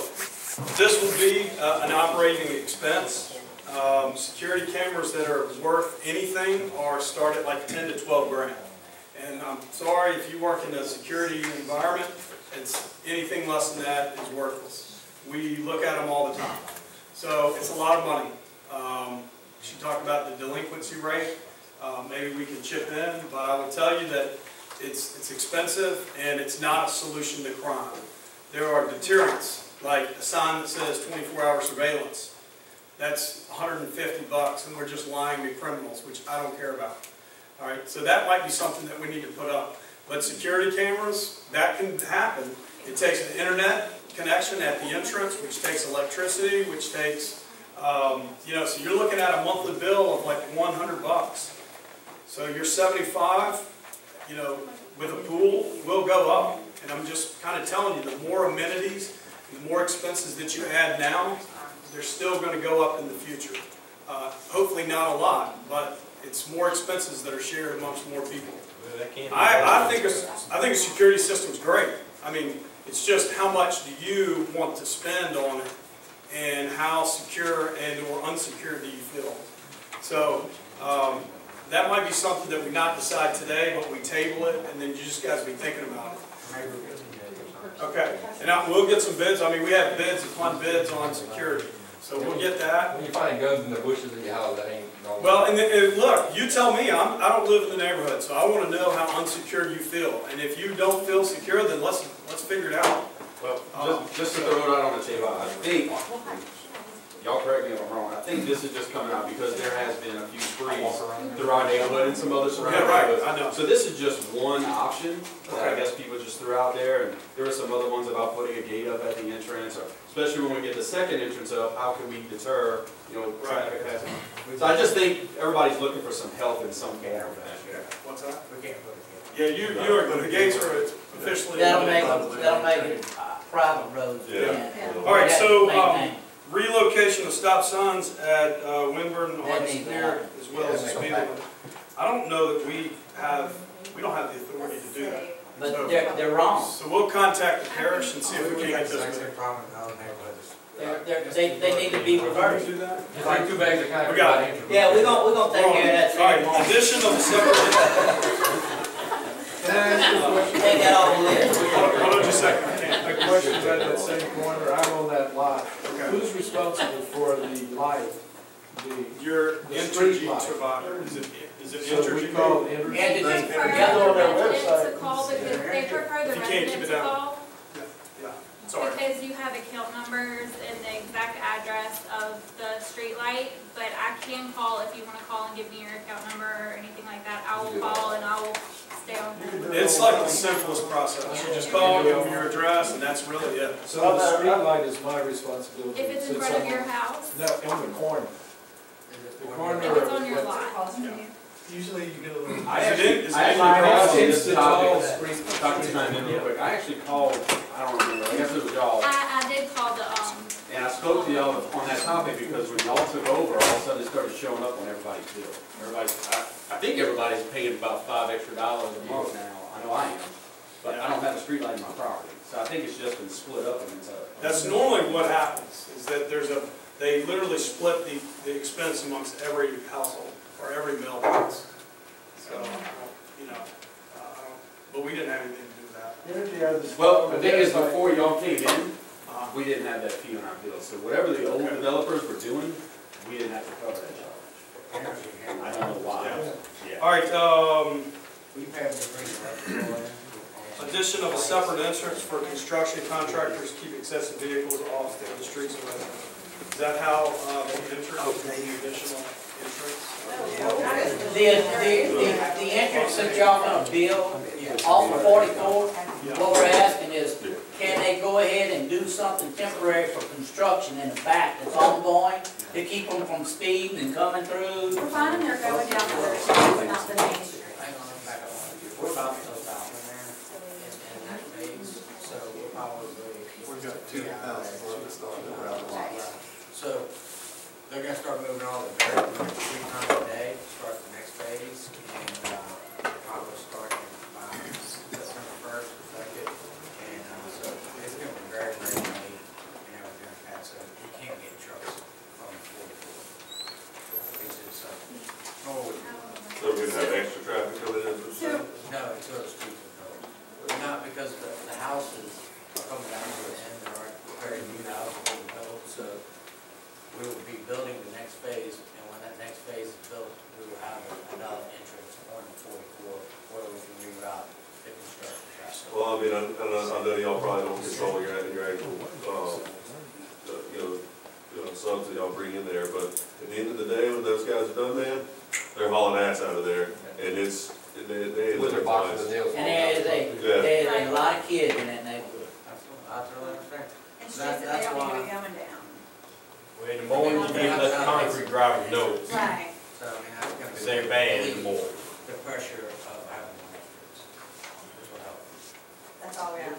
S1: this will be an operating expense. Security cameras that are worth anything are start at like 10 to 12 grand. And I'm sorry if you work in a security environment, anything less than that is worthless. We look at them all the time. So it's a lot of money. She talked about the delinquency rate. Maybe we can chip in, but I will tell you that it's expensive and it's not a solution to crime. There are deterrents, like a sign that says 24-hour surveillance. That's $150 and we're just lying to criminals, which I don't care about. All right, so that might be something that we need to put up. But security cameras, that can happen. It takes an internet connection at the entrance, which takes electricity, which takes, you know, so you're looking at a monthly bill of like $100. So your 75, you know, with a pool will go up. And I'm just kind of telling you, the more amenities, the more expenses that you add now, they're still going to go up in the future. Hopefully not a lot, but it's more expenses that are shared amongst more people. I think a security system is great. I mean, it's just how much do you want to spend on it, and how secure and or unsecure do you feel? So that might be something that we not decide today, but we table it, and then you just guys be thinking about it. Okay, and now we'll get some bids. I mean, we have bids upon bids on security. So we'll get that.
S6: When you find guns in the bushes in your house, that ain't normal.
S1: Well, and look, you tell me, I don't live in the neighborhood, so I want to know how unsecured you feel. And if you don't feel secure, then let's figure it out.
S3: Well, just to throw it out on the table, I think, y'all correct me if I'm wrong, I think this is just coming out because there has been a few sprees throughout the neighborhood and some other surrounding neighborhoods.
S1: I know.
S3: So this is just one option that I guess people just threw out there, and there were some other ones about putting a gate up at the entrance, or especially when we get the second entrance up, how can we deter, you know, traffic passing? So I just think everybody's looking for some help in some form or fashion.
S1: What's that?
S10: We can't put it.
S1: Yeah, the gates are officially.
S5: That'll make it private roads.
S4: Yeah.
S1: All right, so
S5: Maintain.
S1: relocation of stop signs at Winburn
S5: That
S1: on
S5: needs
S1: Spear, as well as the speed limit. I don't know that we don't have the authority to do that.
S5: But they're wrong.
S1: So we'll contact the parish and see if we can get this.
S10: Same problem in other neighborhoods.
S5: They need to be reversed.
S1: Do that?
S6: It's like 2 bags of concrete.
S1: We got it.
S5: Yeah, we're gonna take care of that.
S1: All right, addition of a separate.
S7: Can I ask you a question?
S5: Take that off the list.
S1: Hold on just a second. I can't.
S7: My question is at that same corner, I'm on that lot.
S1: Okay.
S7: Who's responsible for the light?
S1: Your
S7: The street
S1: Entergy
S7: light.
S1: provider, is it
S7: So we
S1: Entergy?
S7: call
S2: They
S7: Entergy.
S2: prefer
S5: Yeah,
S2: the
S5: on their
S2: residents to
S7: website.
S2: call because they prefer the
S1: You can't keep
S2: residents
S1: it
S2: to
S1: out.
S2: call.
S1: Yeah, sorry.
S2: Because you have account numbers and the exact address of the street light, but I can call if you want to call and give me your account number or anything like that. I will call and I will stay on there.
S1: It's like the simplest process. You just call, give them your address, and that's really it.
S7: So the street light is my responsibility.
S2: If it's in front of your house,
S7: No, on the corner. The corner.
S2: if it's on your lot.
S7: Usually you get a little.
S3: I
S1: Is it
S3: actually,
S1: in? Is it
S3: I
S1: in
S3: actually
S1: your
S3: called
S1: house?
S3: this
S7: the tall
S3: topic,
S7: street.
S3: Dr. Chime in real quick, I actually called, I don't remember, I guess it was y'all,
S2: I did call the,
S3: and I spoke to y'all on that topic because when y'all took over, all of a sudden it started showing up on everybody's bill. I think everybody's paying about $5 extra a month now, I know I am, but I don't have a street light in my property, so I think it's just been split up and it's a.
S1: That's normally what happens, is that they literally split the expense amongst every household, or every mailbox. So, you know, but we didn't have anything to do with that.
S7: Energy are the.
S3: Well, the thing is, before y'all came in, we didn't have that fee on our bill, so whatever the old developers were doing, we didn't have to cover that charge. I don't know why.
S1: All right,
S10: We pay them to bring it up.
S1: addition of a separate entrance for construction contractors to keep excessive vehicles off the streets of residents. Is that how the entrance, the additional entrance?
S5: The entrance that y'all gonna build off of 44, what we're asking is, can they go ahead and do something temporary for construction in the back that's ongoing to keep them from speeding and coming through?
S8: We're finding they're going down the street, not the main street.
S10: Hang on, back up. We're about to close out in there, in that phase, so we're probably. We've got 2 houses, we're starting around the lot. So, they're gonna start moving all the dirt 3 times a day, start the next phase, and, probably starting by September 1st, effective. And, so it's gonna be very, very late, and everything like that, so you can't get trucks from 44.
S4: So we're gonna have extra traffic coming in from the
S10: No, until the streets are closed. But not because the houses are coming down to the end, there aren't very new houses being built, so we will be building the next phase, and when that next phase is built, we will have another entrance on the 44 where we can reroute the construction traffic.
S4: Well, I mean, I know y'all probably don't control your actual, subs that y'all bring in there, but at the end of the day, when those guys are done, man, they're hauling ass out of there, and they
S6: With their boxes and nails.
S5: And there's a lot of kids in that neighborhood.
S10: I totally understand.
S8: It's just that they
S10: That's
S8: don't need to
S10: why.
S8: be coming down.
S9: Well, the more you give the concrete drivers know,
S8: Right.
S10: So, I mean, that's gonna be.
S9: because they're bad, the more.
S10: The pressure of having one entrance is what helps.
S8: That's all we have.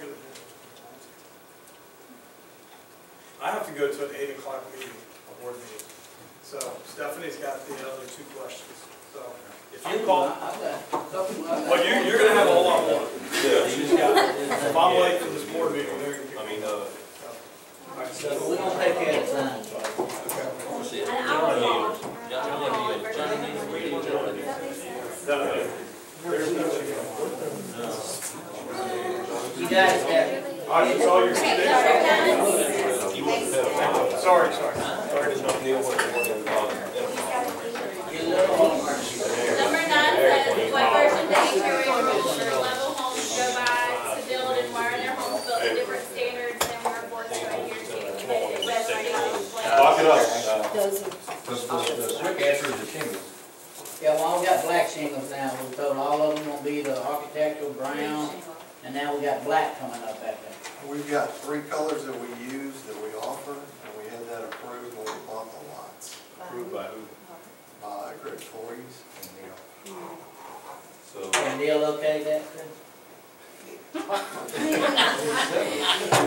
S1: I have to go to an 8 o'clock meeting, a board meeting. So Stephanie's got the other 2 questions. So if you call, well, you're gonna have a whole lot more.
S4: Yeah.
S1: If I'm late for this board meeting, they're gonna be.
S9: I mean,
S5: We're gonna take care of the sign.
S2: And I'll call.
S5: You guys have,
S1: I just saw your
S2: Okay,
S1: stick.
S2: sorry,
S1: Sorry.
S9: there's nothing else.
S5: your little homework.
S2: Number 9 says, what version of HOA rules for level homes go by to build and why are their homes built to different standards than we're forced to adhere to? It was right on the display.
S4: Lock it up.
S6: The quick answer is the shingles.
S5: Yeah, well, we got black shingles now, we told all of them gonna be the architectural brown, and now we got black coming up back there.
S12: We've got 3 colors that we use, that we offer, and we had that approved when we bought the lots
S4: Approved by who?
S12: by Greg Tories and Neil.
S4: So,
S5: And they'll okay that?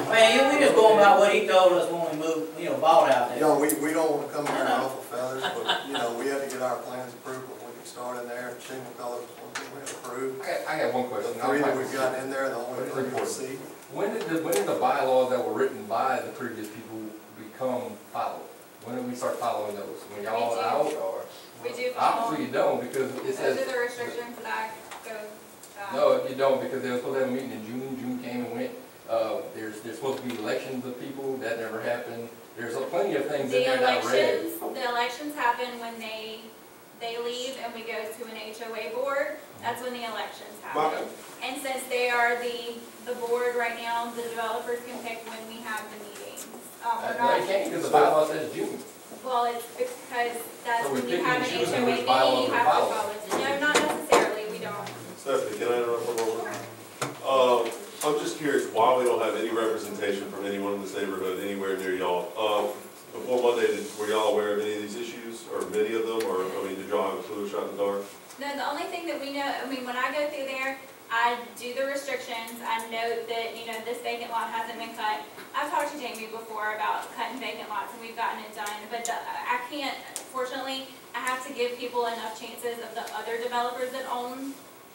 S5: Man, we just going by what he told us when we moved, bought out there.
S12: We don't want to come here and ruffle feathers, but, we had to get our plans approved before we can start in there. Shingle colors, one thing we had approved.
S6: I got one
S12: The
S6: question.
S12: 3 that we've got in there, the only 3 you'll see.
S6: When did the bylaws that were written by the previous people become followed? When did we start following those? When y'all
S2: We do.
S6: out or?
S2: We do.
S6: Obviously you don't because it
S2: Those
S6: says.
S2: are the restrictions that go.
S6: No, you don't because they were supposed to have a meeting in June. June came and went. There's supposed to be elections of people. That never happened. There's plenty of things in there that I read.
S2: The elections happen when they leave and we go to an HOA board. That's when the elections happen. And since they are the board right now, the developers can pick when we have the meetings. We're
S6: No, you
S2: not,
S6: can't because the bylaw says June.
S2: well, it's because that's
S6: So we
S2: when you
S6: pick
S2: have
S6: and
S2: an
S6: choose
S2: HOA
S6: which
S2: meeting,
S6: bylaws
S2: you
S6: we
S2: have to
S6: follow.
S2: follow it. No, not necessarily, we don't.
S4: Stephanie, can I interrupt one moment? I'm just curious why we don't have any representation from anyone in this neighborhood anywhere near y'all. Before Monday, were y'all aware of any of these issues, or many of them, or, did y'all have a clue shot in the dark?
S2: No, the only thing that we know, when I go through there, I do the restrictions, I note that, this vacant lot hasn't been cut. I've talked to Jamie before about cutting vacant lots, and we've gotten it done, but I can't, fortunately, I have to give people enough chances of the other developers that own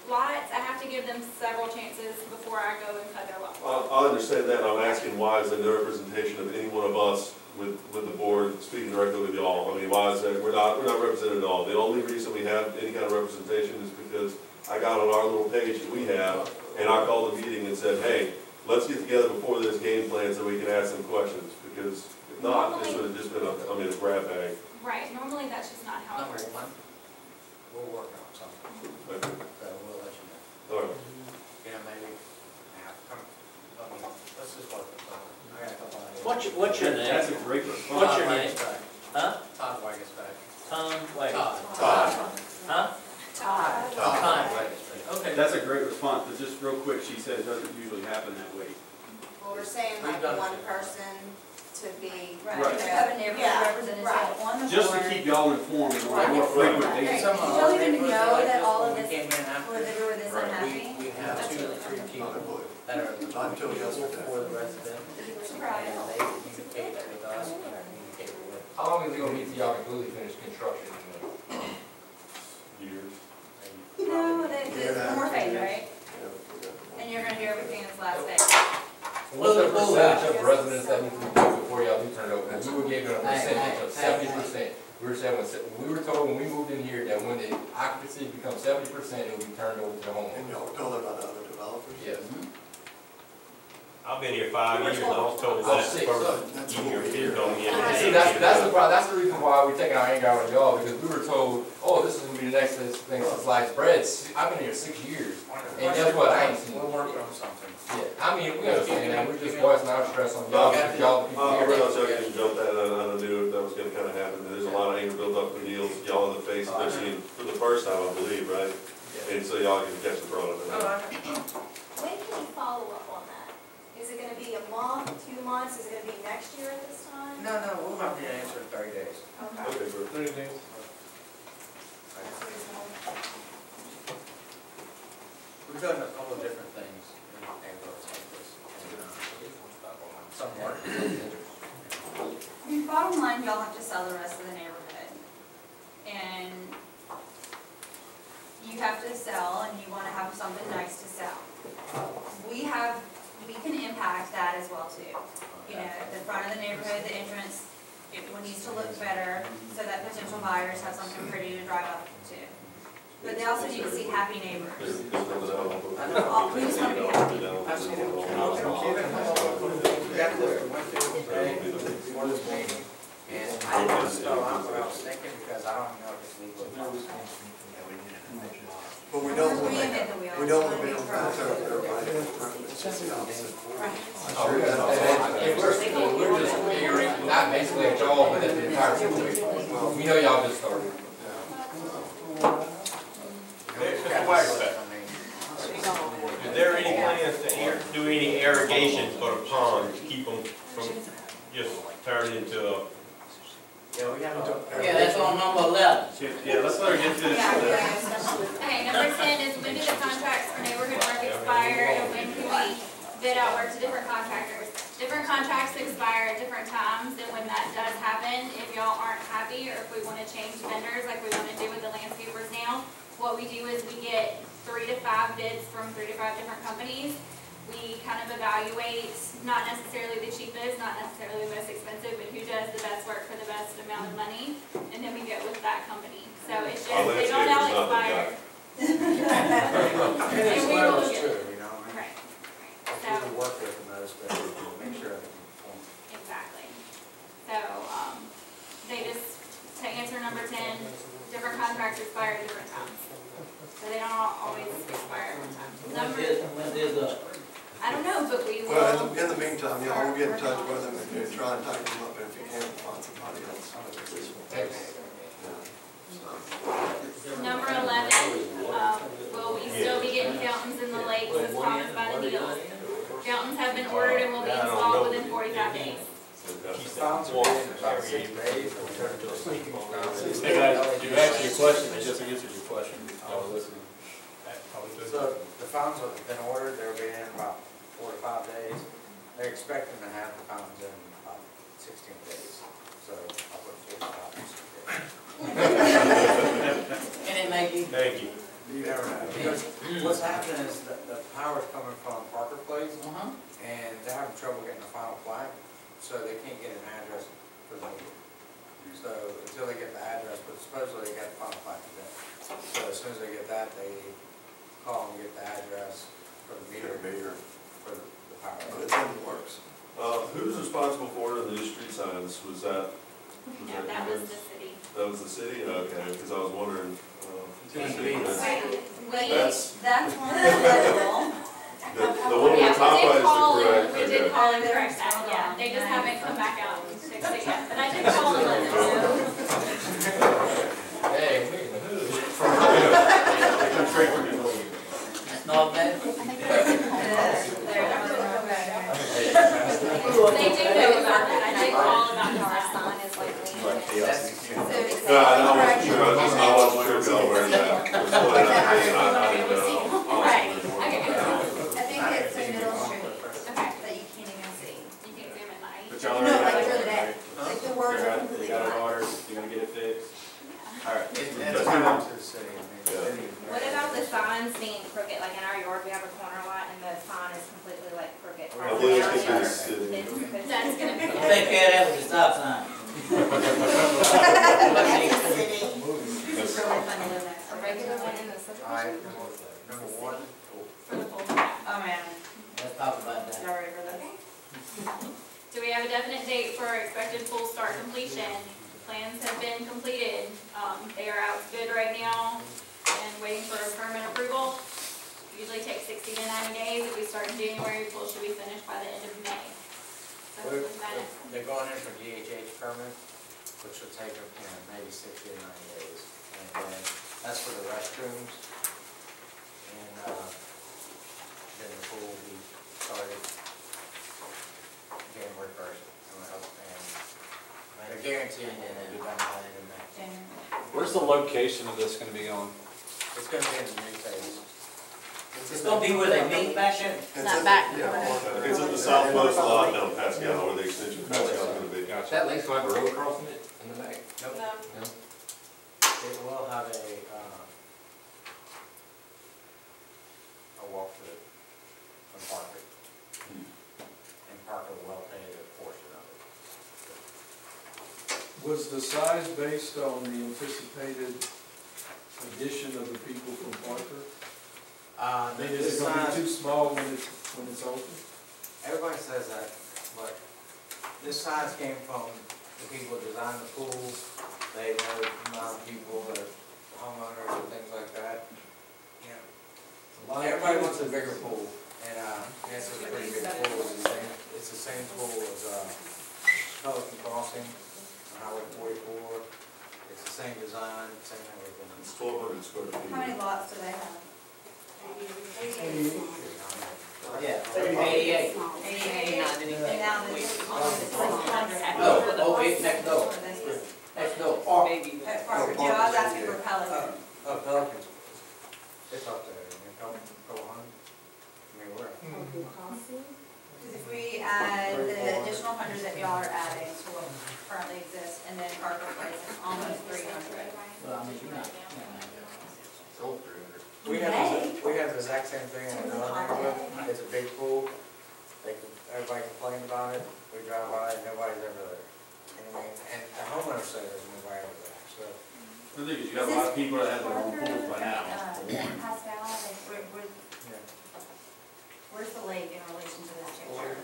S2: lots. I have to give them several chances before I go and cut their lot.
S4: I understand that, I'm asking why is there no representation of any one of us with the board speaking directly with y'all? Why is that, we're not represented at all. The only reason we have any kind of representation is because I got on our little page that we have, and I called the meeting and said, hey, let's get together before this game plan so we can ask some questions, because if not, this would have just been a grab bag.
S2: Right, normally that's just not how it
S10: Number
S2: works.
S10: 1, we'll work on something,
S4: Okay.
S10: so we'll let you know.
S4: All right.
S10: Maybe
S5: What's your name?
S3: That's a great response.
S5: What's your name? Huh?
S10: Todd Wagenspach.
S5: Tom, wait.
S10: Todd.
S5: Huh?
S8: Todd.
S5: Todd Wagenspach. Okay.
S3: That's a great response, but just real quick, she said it doesn't usually happen that way.
S8: Well, we're saying
S5: We've
S8: like
S5: done it.
S8: one person to be.
S2: Right,
S3: Right.
S2: to have a neighborhood
S8: Yeah,
S2: representative
S8: right.
S2: on the board.
S3: Just to keep y'all informed on a
S2: Right.
S3: more frequent
S2: Right.
S3: basis.
S5: Some of
S2: Did
S5: our
S2: y'all even
S5: neighborhoods
S2: know
S5: are like
S2: that
S5: this
S2: all of
S5: when we
S2: this,
S5: came in after.
S2: or that we were this
S3: Right.
S2: unhappy?
S5: We have
S2: That's
S5: 2 or
S2: really
S5: 3
S2: wonderful.
S5: people that are
S12: Not until yesterday.
S5: before the resident.
S2: Right.
S5: And they communicate with us and I communicate with.
S6: How long is it gonna be till y'all completely finish construction?
S4: Years.
S2: No, there's more phase, right?
S12: Yeah, we got the one.
S2: And you're gonna do everything in this last phase.
S6: What's the
S5: Well,
S6: percentage of residents that need to be built before y'all do turn it over? Because we were given a percentage of
S5: Hey, hey.
S6: 70%. We were saying, we were told when we moved in here that when the occupancy becomes 70%, it will be turned over to the
S12: And
S6: homeowner.
S12: y'all were told about the other developers?
S6: Yes.
S9: I've been here 5 years, and I was told
S6: Oh,
S9: that
S6: six,
S9: first
S12: That's
S9: year,
S12: what we
S9: here
S12: hear.
S9: don't get
S6: See, that's the problem, that's the reason why we're taking our anger out on y'all, because we were told, oh, this is gonna be the next thing since sliced bread. I've been here 6 years. And guess what? I ain't seen
S10: We're
S6: it.
S10: working on something.
S6: Yeah, I mean, we understand that, we're just voicing our stress on y'all, because y'all the people
S4: I
S6: here.
S4: realized y'all can jump that, I knew that was gonna kinda happen, there's a lot of anger built up in the deals, y'all in the face, especially for the first time, I believe, right? And so y'all can catch the brunt of it.
S8: When can you follow up on that? Is it gonna be a month, 2 months, is it gonna be next year at this time?
S10: No, we'll have the answer in 30 days.
S8: Okay.
S4: Okay, perfect.
S6: 30 days.
S8: That's reasonable.
S10: We've done a couple of different things in neighborhoods like this. Some work.
S2: I mean, bottom line, y'all have to sell the rest of the neighborhood. And you have to sell and you wanna have something nice to sell. We can impact that as well too. You know, the front of the neighborhood, the entrance, it needs to look better so that potential buyers have something pretty to drive up to. But they also need to see happy neighbors.
S4: There's nothing else.
S2: We just wanna be happy.
S10: We got this, we went through it today, before this meeting, and I didn't want to spell out what I was thinking because I don't know if it's legal.
S12: But we don't want
S2: Reinvent the
S12: to,
S2: wheel.
S12: we don't want to be able to tell everybody, it's just the opposite.
S6: Oh, we understand. And we're just figuring, not basically at y'all, but at the entire situation. We know y'all just started.
S9: Mr. Wagenspach, is there any plans to do any irrigation for the pond to keep them from just turning into a?
S10: Yeah, we have a.
S5: Yeah, that's on number 11.
S3: Yeah, let's let her get to this.
S2: Okay, number 10 is when do the contracts for neighborhood work expire and when can we bid out work to different contractors? Different contracts expire at different times, and when that does happen, if y'all aren't happy or if we want to change vendors like we want to do with the landscapers now, what we do is we get 3 to 5 bids from 3 to 5 different companies. We kind of evaluate, not necessarily the cheapest, not necessarily the most expensive, but who does the best work for the best amount of money, and then we go with that company. So it's just, they don't all expire. And we will
S10: It's
S2: get,
S10: true, you know, I mean,
S2: right,
S10: if we work with the most, but make sure that we perform.
S2: exactly. So, they just, to answer number 10, different contracts expire at different times. So they don't always expire at one time.
S5: When did
S2: I don't know, but we will.
S12: Well, in the meantime, y'all will get in touch with them and try and tighten them up, and if you can, find somebody else.
S2: Number 11, will we still be getting fountains in the lakes as promised by the deals? Fountains have been ordered and will be installed within 45 days.
S10: Fountains are in about 6 days, and we turn it to a sleeping fountain.
S3: Hey guys, you answered your question, I just answered your question. I was listening.
S10: So the fountains have been ordered, they'll be in about 4 to 5 days. They're expecting to have the fountains in about 16 days. So I'll put 4 to 5 days.
S5: And it may be.
S9: Thank you.
S10: You never know. Because what's happening is that the power's coming from Parker Place, and they're having trouble getting the final plat, so they can't get an address for the meter. So until they get the address, but supposedly they got the final plat today. So as soon as they get that, they call and get the address for the meter, for the power.
S12: But it's in the works.
S4: Who's responsible for the new street signs? Was that?
S2: Yeah, that was the city.
S4: That was the city? Okay, because I was wondering.
S5: Can't be.
S2: That's
S4: That's-
S2: one of the level.
S4: The The one on the top right is the correct.
S2: We did call and correct that, yeah, they just haven't come back out and fixed it yet, but I did call and let them know.
S6: Hey.
S5: That's not bad.
S2: They do know about that, I did call about that.
S4: No, I wasn't sure, I wasn't sure if y'all were aware of that. It was split up, I didn't know.
S2: Right, okay.
S8: I think it's the middle street
S2: Okay.
S8: that you can't even see.
S2: You can zoom in light.
S3: But y'all
S8: No,
S3: already
S8: like
S3: got
S8: during
S3: it,
S8: the day,
S3: right?
S8: like the words are
S3: They
S8: completely
S3: got it
S8: black.
S3: ordered, you're gonna get it fixed? Alright.
S10: It's come up to the city.
S13: What about the signs being crooked, like in our yard, we have a corner lot and the sign is completely like crooked.
S4: I believe it's gonna be the city.
S2: That's gonna be.
S5: Take care of that with the stop sign.
S13: It's really fun to live next
S2: A
S13: to.
S2: regular one in the
S10: Alright,
S2: subdivision?
S10: number one.
S2: For the full map.
S13: Oh, man,
S5: Let's talk about that.
S13: y'all ready for this?
S2: Do we have a definite date for expected full start completion? Plans have been completed. They are out to bid right now and waiting for permit approval. Usually takes 60 to 90 days. If we start in January, pool should be finished by the end of May. So hopefully by next.
S10: They're going in for DHH permit, which will take them, maybe 60 to 90 days. And then that's for the restrooms. And then the pool will be started January 1st. And they're guaranteeing that it'll be done by the end of May.
S14: Where's the location of this gonna be on?
S10: It's going to be in the new phase.
S5: It's gonna be where they meet back there.
S8: Not back.
S4: It's at the southwest lot down Pascal, where the extension Pascal's gonna be.
S6: That lake's gonna have a road crossing it in the back?
S10: Nope.
S2: No.
S10: It will have a walk through and park it. And park a well-paid portion of it.
S7: Was the size based on the anticipated addition of the people from Parker? I mean, is it gonna be too small when it's open?
S10: Everybody says that, but this size came from the people who designed the pool. They know the amount of people that are homeowners and things like that. You know, everybody wants a bigger pool, and this is a pretty big pool. It's the same pool as Pelican Crossing on Highway 44. It's the same design, same everything.
S4: It's 1,200 square feet.
S8: How many lots do they have?
S5: Yeah, 88.
S8: And now this is
S5: Oh, it's next door. Next door. Or
S8: Parker, Joe, I was asking for Pelican.
S10: Pelican. It's up there, go on. I mean, where?
S8: Because if we add the additional 100 that y'all are adding to what currently exists, and then Parker Place, it's almost 300.
S5: Well, I mean, you're not.
S10: We have the exact same thing in another neighborhood. It's a big pool. Everybody complains about it. We drive by it, nobody's ever there. And the homeowners say there's nobody ever there, so.
S3: The thing is, you have a lot of people that have their own pools by now.
S8: Pascal,
S10: Yeah.
S8: where's the lake in relation to this picture?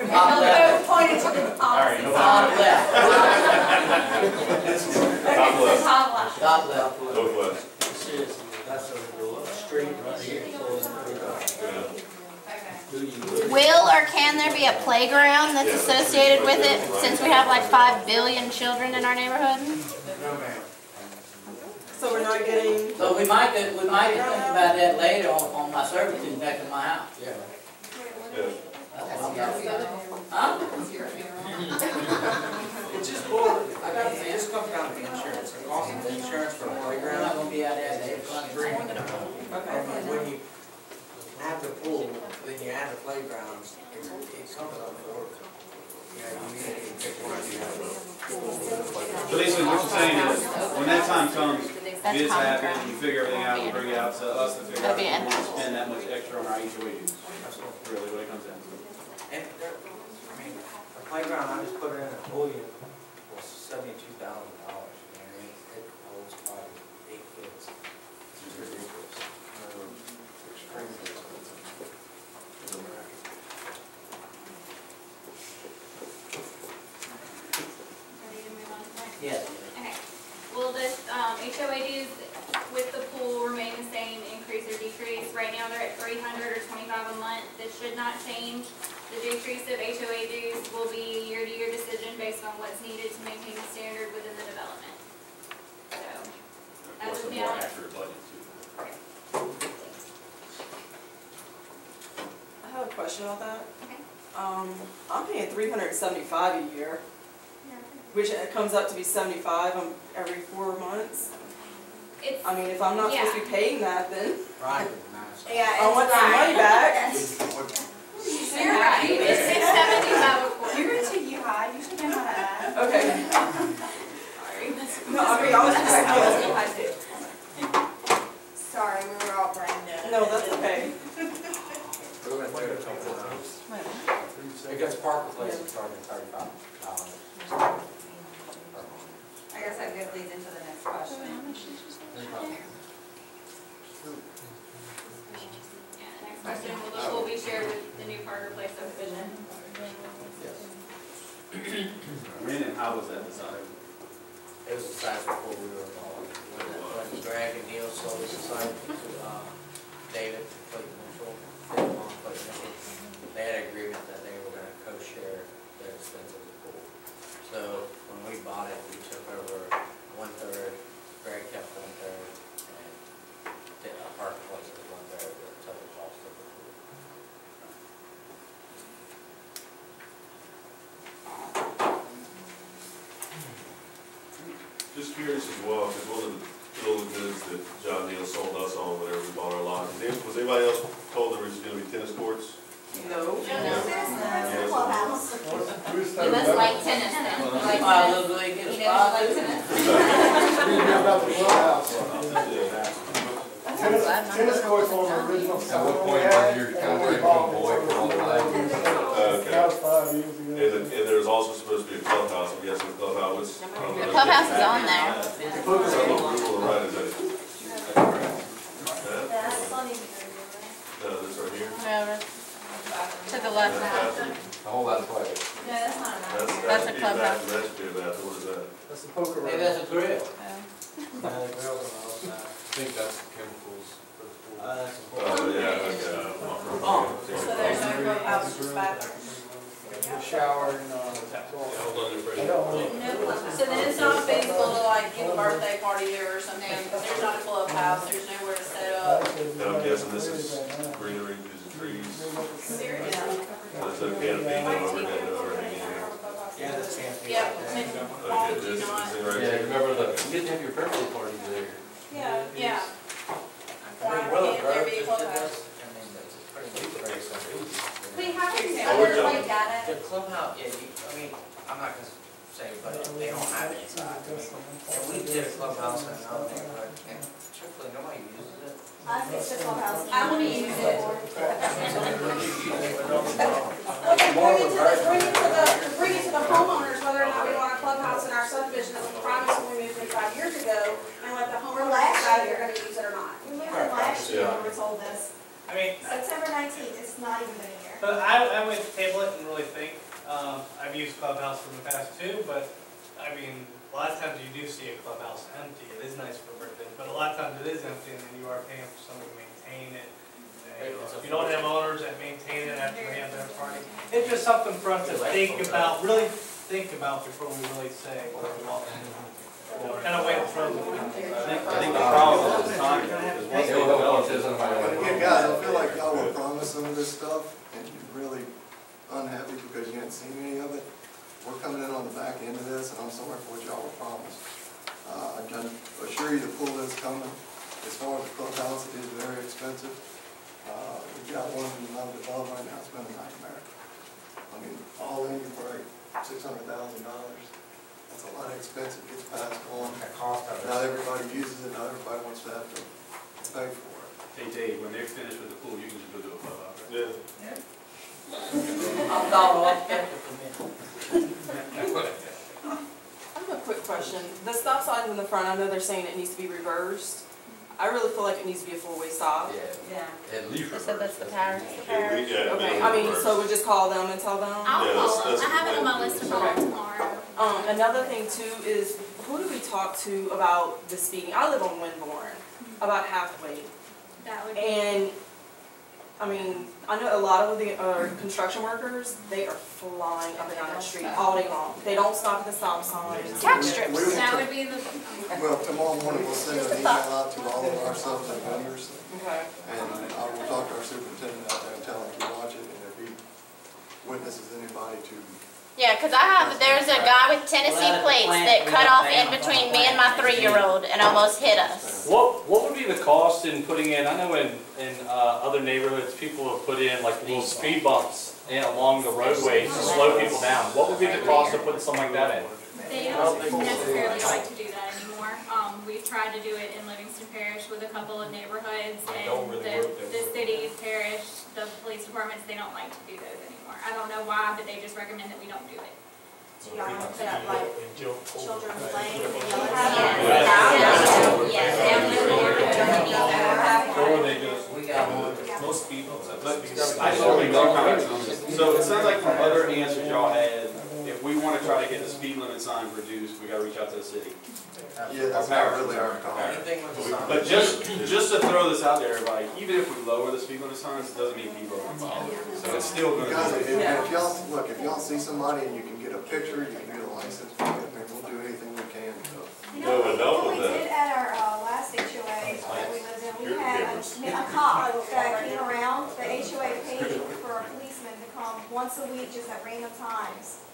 S5: Top left.
S8: Pointed to the
S3: Alright, no
S5: Top left.
S4: Top left,
S8: Top left.
S5: Top left.
S4: northwest.
S10: That's a street right here.
S13: Will or can there be a playground that's associated with it, since we have like 5 billion children in our neighborhood?
S10: No, ma'am.
S8: So we're not getting.
S5: So we might think about that later on my servitude back in my house.
S10: Yeah.
S4: Yeah.
S5: Huh?
S10: It's just bull, this comes down to insurance. The cost of insurance for a
S5: We're not
S10: playground.
S5: gonna be out there at 8 o'clock.
S10: And when you add the pool, then you add the playgrounds, it comes up for, you know, you need to pick one or the other.
S3: So basically, what you're saying is, when that time comes, bids happen, you figure everything out, you bring it out to us to figure out if we want to spend that much extra on our HOA dues. That's really what it comes down to.
S10: And, I mean, the playground, I just put it in a pool, was $72,000. I mean, it holds probably 8 kids. It's ridiculous. Extremely expensive.
S2: Ready to move on to next?
S5: Yes.
S2: Okay. Will this HOA dues with the pool remain the same, increase or decrease? Right now, they're at $300 or $2,500 $125 a month. This should not change. The decrease of HOA dues will be year-to-year decision based on what's needed to maintain the standard within the development. So,
S3: Of
S2: as
S3: course,
S2: of
S3: a more
S2: now,
S3: accurate budget too.
S15: I have a question about that.
S2: Okay.
S15: I'm paying $375 a year, which it comes up to be $75 every 4 months.
S2: It's,
S15: I mean, if I'm not supposed to be paying that, then
S10: Right.
S8: Yeah,
S15: I want some money back.
S2: you're right, it's $675 a quarter.
S8: You were too high, you should know how to add.
S15: Okay.
S2: Sorry.
S15: No, I mean, I was
S8: Sorry, we were all brain dead.
S15: no, that's okay.
S10: We're gonna do it a couple of times. Because Parker Place is charging $35.
S8: I guess that good leads into the next question.
S2: Yeah, the next question will be shared with the new Parker Place subdivision.
S3: Brandon, how was that decided?
S10: It was decided before we were involved. When Greg and Neil sold the society to David, Clayton Mitchell, they had an agreement that they were gonna co-share the expense of the pool. So when we bought it, we took over 1/3, Greg kept 1/3, and the Parker Place was 1/3 of the total cost of the pool.
S4: Just curious as well, because one of the little goods that John Neal sold us on whenever we bought our lot, was anybody else told there was gonna be tennis courts?
S15: No.
S8: Clubhouse.
S2: He must like tennis then. Like
S10: I
S2: tennis.
S10: literally get a
S2: He
S10: spot.
S2: knows you like tennis.
S7: About the clubhouse.
S12: Tennis courts on the original.
S6: At what point was your contract being void for all the lives?
S4: Okay.
S12: That was 5 years ago.
S4: And there's also supposed to be a clubhouse, I'm guessing the clubhouse.
S13: The clubhouse is on there.
S4: Focus on the rule, right, is that? No, this right here?
S13: No, to the left.
S6: A whole lot of players.
S8: No, that's not enough.
S13: That's a
S4: should be
S13: clubhouse.
S4: That should be a bathroom, what is that?
S12: That's the poker
S10: Maybe
S12: room.
S10: that's a grill.
S14: I think that's the chemicals for the pool.
S10: That's a
S4: Oh, yeah, okay.
S8: So there's no clubhouse, just bathroom.
S12: The shower and,
S9: Hold on,
S12: I don't know.
S8: No clubhouse. So then it's not feasible to like give a birthday party there or something, there's not a clubhouse, there's nowhere to set up.
S4: And I'm guessing this is greenery, because of trees.
S8: Seriously.
S4: There's a canopy overhanging.
S10: Yeah, that's fancy.
S8: Yeah,
S4: Okay,
S8: do
S4: this
S8: not.
S4: thing right
S6: Yeah,
S4: here.
S6: remember you get to have your birthday parties there.
S8: Yeah. Why can't there be a clubhouse? We have other like data.
S10: The clubhouse, yeah, I mean, I'm not gonna say, but they don't have it inside. I mean, and we did a clubhouse in another neighborhood, and truthfully, nobody uses it.
S8: I fixed the clubhouse. I want to use it. Bring it to the homeowners, whether or not we want a clubhouse in our subdivision that we promised when we moved in 5 years ago, and let the homeowners decide if they're gonna use it or not.
S16: We moved in last year
S4: Yeah.
S16: when we were told this.
S11: I mean,
S16: September 19th, it's not even been a year.
S11: but I went to table it and really think, I've used Clubhouse in the past too, but, I mean, a lot of times you do see a clubhouse empty, it is nice for birthdays, but a lot of times it is empty and then you are paying for someone to maintain it. If you don't have owners that maintain it after they have their party, it's just something for us to think about, really think about before we really say what we want. Kind of wait for them.
S3: I think the problem is timing, because once they develop it,
S12: But again, guys, I feel like y'all were promised some of this stuff, and you're really unhappy because you haven't seen any of it. We're coming in on the back end of this, and I'm sorry for what y'all were promised. I can assure you the pool is coming. As far as the clubhouse, it is very expensive. We've got one in another development right now, it's been a nightmare. I mean, all in, you're probably $600,000. That's a lot of expensive, gets passed on. Not everybody uses it, not everybody wants to have to pay for it.
S3: Hey Dave, when they're finished with the pool, you can just go to a clubhouse, right?
S4: Yeah.
S10: I'm not on skeptical.
S15: I have a quick question. The stop signs in the front, I know they're saying it needs to be reversed. I really feel like it needs to be a four-way stop.
S10: Yeah.
S6: At least
S13: They said that's the power.
S15: Okay, I mean, so we just call them and tell them?
S2: I'll
S4: Yeah,
S2: call them,
S4: that's
S2: I have it on my
S4: the
S2: list to call tomorrow.
S15: Another thing too is, who do we talk to about the speeding? I live on Winborn, about halfway.
S2: That would be.
S15: And I mean, I know a lot of the construction workers, they are flying up and down that street all day long. They don't stop at the stop signs.
S13: Catch strips.
S2: That would be the.
S12: Well, tomorrow morning we'll send an email out to all of our subs and vendors,
S15: Okay.
S12: and I will talk to our superintendent out there and tell him to watch it, and if he witnesses anybody to.
S13: Yeah, because there's a guy with Tennessee plates that cut off in between me and my 3-year-old and almost hit us.
S11: What would be the cost in putting in, I know in other neighborhoods, people have put in like little speed bumps along the roadways to slow people down. What would be the cost of putting something like that in?
S2: They don't necessarily like to do that anymore. We've tried to do it in Livingston Parish with a couple of neighborhoods, and the city, parish, the police departments, they don't like to do those anymore. I don't know why, but they just recommend that we don't do it.
S8: Do y'all want to put up like children's lane?
S3: Or they just,
S5: We got one.
S14: Most people.
S3: I totally don't comment on this. So it sounds like from other answers y'all had, if we want to try to get the speed limit sign reduced, we got to reach out to the city.
S12: Yeah, that's not really our call.
S10: Anything with the sign.
S3: But just to throw this out there, everybody, even if we lower the speed limit signs, it doesn't mean people are involved. So it's still going
S12: Guys,
S3: to be.
S12: if y'all, look, if y'all see somebody and you can get a picture, you can get a license, I mean, we'll do anything we can, so.
S16: You
S4: No,
S16: know,
S4: enough
S16: what
S4: of
S16: we
S4: that.
S16: did at our last HOA that we lived in, we had a cop that came around the HOA page for our policemen to come once a week, just at random times,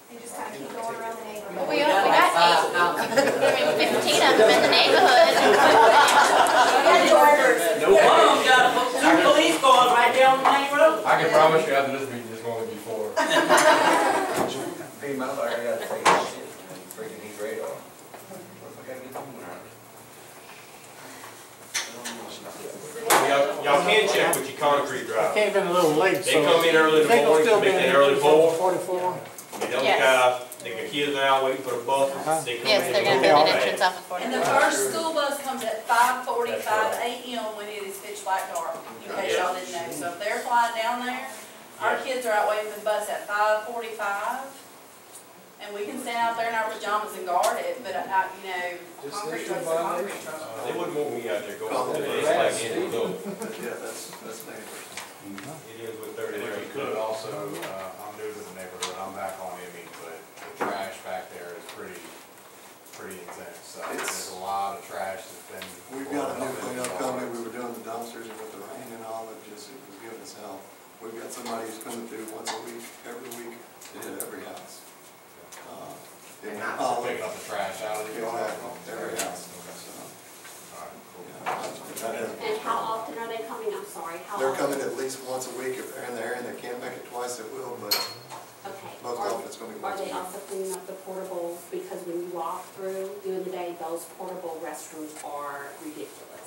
S16: and just kind of keep going around the neighborhood.
S13: Well, we got 15 of them in the neighborhood.
S5: No one of them got two police cars right down the main road.
S6: I can promise you after this meeting, there's going to be 4.
S10: Hey, my lawyer, I gotta take that shit, freaking heat radar. What if I gotta get home now?
S9: Y'all can check with your concrete drive.
S10: Came in a little late,
S9: They come in early in the morning to make that early pull.
S10: 44.
S9: They don't
S13: Yes.
S9: they got kids now waiting for the bus. They come
S13: Yes,
S9: in
S13: they're
S9: and
S13: going to build
S9: go
S13: an
S9: back.
S13: entrance off of 44.
S17: And the first school bus comes at 5:45 a.m. when it is pitch black dark, in case y'all didn't know. So if they're flying down there, our kids are out waiting for the bus at 5:45. And we can stand out there in our pajamas and guard it, but concrete trucks are concrete trucks.
S9: They wouldn't want me out there going
S12: Call
S9: to
S12: it
S9: the
S12: a
S9: like in the zone.
S12: Yeah, that's dangerous.
S9: It is with 30
S14: And if you
S9: days.
S14: could also, I'm new to the neighborhood, I'm back on Emmy, but the trash back there is pretty intense. There's a lot of trash that's been.
S12: We've got a new cleanup company, we were doing the dumpsters, and with the rain and all, it was giving us hell. We've got somebody who's coming through once a week, every week, to every house.
S14: And not picking up the trash out of the yard.
S12: Every house.
S14: Alright, cool.
S18: And how often are they coming? I'm sorry, how
S12: They're
S18: often?
S12: coming at least once a week. If they're in the area and they can't make it twice, they will, but
S18: Okay.
S12: most often it's gonna be
S18: Are
S12: once a
S18: they
S12: week.
S18: also cleaning up the portable, because when you walk through during the day, those portable restrooms are ridiculous.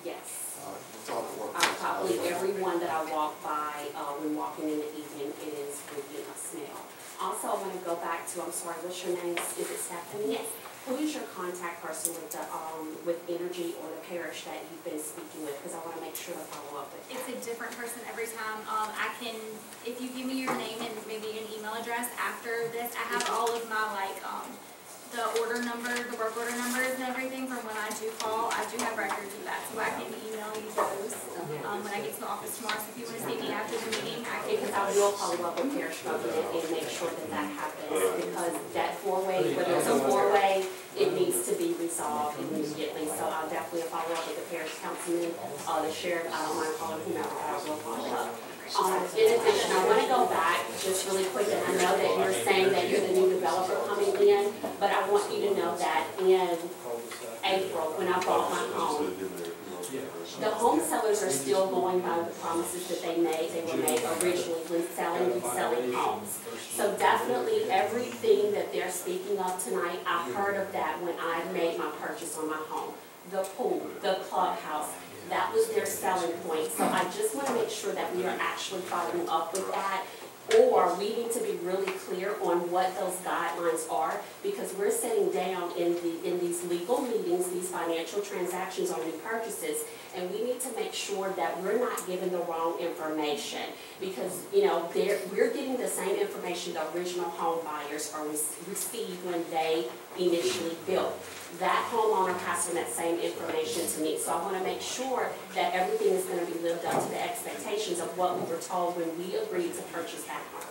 S18: Yes.
S12: It's all the work.
S18: Probably every one that I walk by, when walking in the evening, it is really a smell. Also, I want to go back to, I'm sorry, what's your name? Is it Stephanie? Yes. Who is your contact person with the, with Energy or the parish that you've been speaking with? Because I want to make sure to follow up with that.
S2: It's a different person every time. I can, if you give me your name and maybe an email address after this, I have all of my the order number, the work order numbers and everything from when I do call. I do have records of that, so I can email you those when I get to the office tomorrow. So if you want to see me after the meeting, I can.
S18: Because I will follow up with parish government and make sure that that happens, because that four-way, whether it's a four-way, it needs to be resolved immediately. So I'll definitely follow up with the parish councilman, the sheriff, I don't mind calling whomever, but I will follow up. In addition, I want to go back just really quick, and I know that you're saying that you're the new developer coming in, but I want you to know that in April, when I bought my home, the home sellers are still going by the promises that they were made originally when selling homes. So definitely everything that they're speaking of tonight, I heard of that when I made my purchase on my home. The pool, the clubhouse, that was their selling point. So I just want to make sure that we are actually following up with that, or we need to be really clear on what those guidelines are, because we're sitting down in these legal meetings, these financial transactions on new purchases, and we need to make sure that we're not giving the wrong information, because, you know, we're getting the same information the original home buyers are received when they initially built. That homeowner passing that same information to me. So I want to make sure that everything is going to be lived up to the expectations of what we were told when we agreed to purchase that home.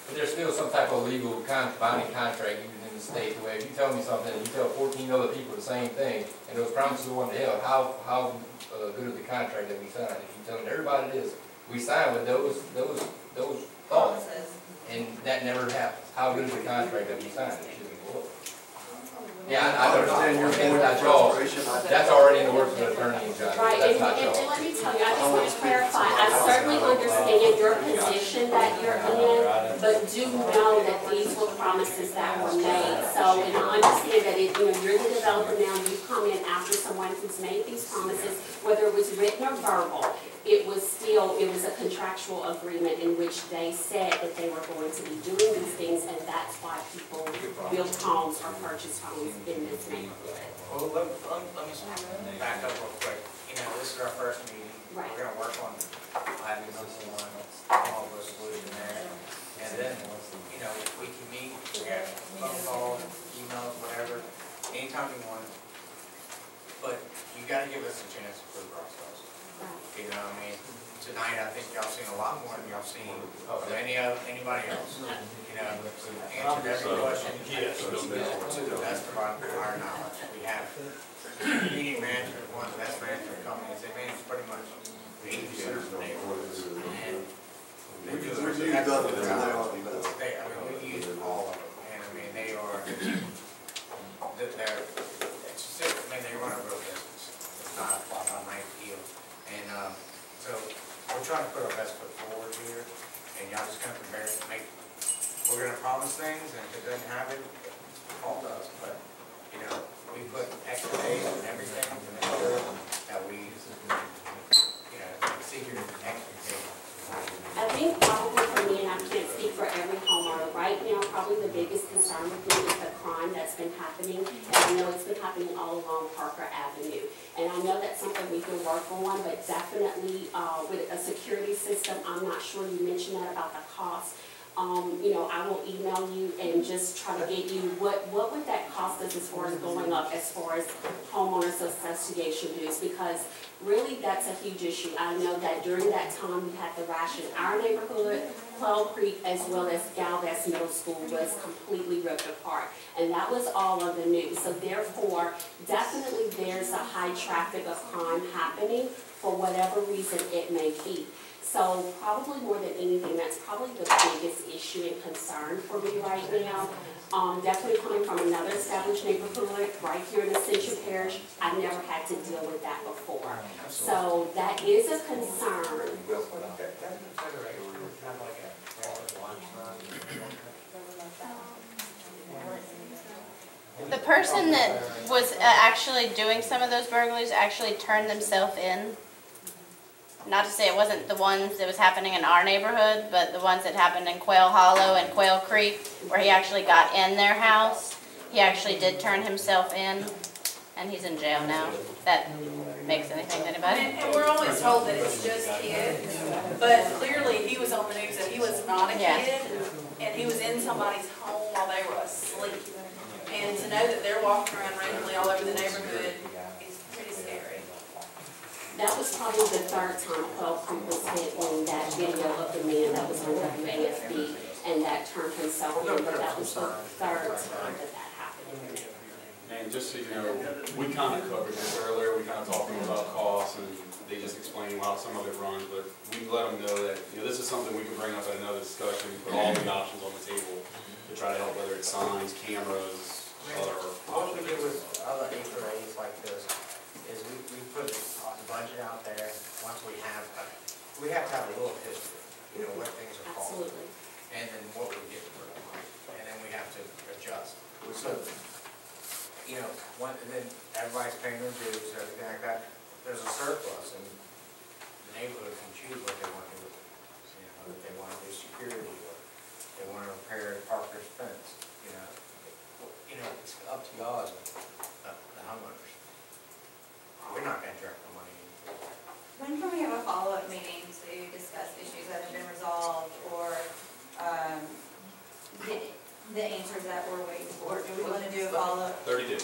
S6: But there's still some type of legal binding contract even in the state where if you tell me something and you tell 14 other people the same thing and those promises are one to hell, how good is the contract that we signed? If you telling everybody this, we signed with those thoughts, and that never happens. How good is the contract that we signed? It should be below. Yeah, I understand your point about y'all. That's already in the works of the attorney and judge.
S18: Right,
S6: That's not y'all.
S18: and let me tell you, I just want to clarify, I certainly understand your position that you're in, but do know that these were promises that were made. So, and I understand that if, you know, you're the developer now, you come in after someone who's made these promises, whether it was written or verbal, it was a contractual agreement in which they said that they were going to be doing these things, and that's why people built homes or purchased homes in this neighborhood.
S10: Well, let me back up real quick. You know, this is our first meeting.
S18: Right.
S10: We're gonna work on having one small resolution there. And then, you know, we can meet, we have phone calls, emails, whatever, anytime you want. But you gotta give us a chance to prove ourselves. You know, I mean, tonight I think y'all seen a lot more than y'all seen anybody else. You know, answered every question to the best of our knowledge. We have meeting management, one of the best management companies. They manage pretty much 80% of the neighborhoods. And they do it.
S12: We've used others, and they are the best.
S10: I mean, we use all of them, and I mean, they are, it's just, I mean, they run a real business. It's not a nice deal. And so we're trying to put our best foot forward here, and y'all just gonna prepare to we're gonna promise things, and if it doesn't happen, it's fault us. But, you know, we put extra days and everything to make sure that we, you know, exceed your expectations.
S18: I think probably for me, and I can't speak for every homeowner, right now, probably the biggest concern with me is the crime that's been happening. And I know it's been happening all along Parker Avenue. And I know that's something we can work on, but definitely with a security system, I'm not sure you mentioned that about the cost. You know, I will email you and just try to get you what would that cost us as far as going up as far as homeowners association dues, because really that's a huge issue. I know that during that time we had the rash in our neighborhood, Quail Creek as well as Galvez Middle School was completely ripped apart, and that was all of the news. So therefore, definitely there's a high traffic of crime happening for whatever reason it may be. So probably more than anything, that's probably the biggest issue and concern for me right now. Definitely coming from another established neighborhood right here in Ascension Parish, I've never had to deal with that before. So that is a concern.
S13: The person that was actually doing some of those burglaries actually turned themselves in. Not to say it wasn't the ones that was happening in our neighborhood, but the ones that happened in Quail Hollow and Quail Creek, where he actually got in their house. He actually did turn himself in, and he's in jail now. If that makes anything to anybody.
S17: And we're always told that it's just kids, but clearly he was on the news that he was not a kid, and he was in somebody's home while they were asleep. And to know that they're walking around randomly all over the neighborhood is pretty scary.
S18: That was probably the third time Quail Creek was hit when that video of the man that was on WASD and that turned himself in, but that was the third time that happened.
S3: And just so you know, we kind of covered this earlier. We kind of talked about costs, and they just explained how some of it runs. But we let them know that, you know, this is something we can bring up at another discussion. Put all the options on the table to try to help, whether it's signs, cameras, other.
S10: What we do with other HOAs like this is we put the budget out there. Once we have to have a little history, you know, what things are called.
S18: Absolutely.
S10: And then what we get for them. And then we have to adjust. So, you know, and then everybody's paying their dues, everything like that. There's a surplus, and the neighborhood can choose what they want to do with it. You know, if they want to do security
S8: Or do we wanna do all of?
S3: 32.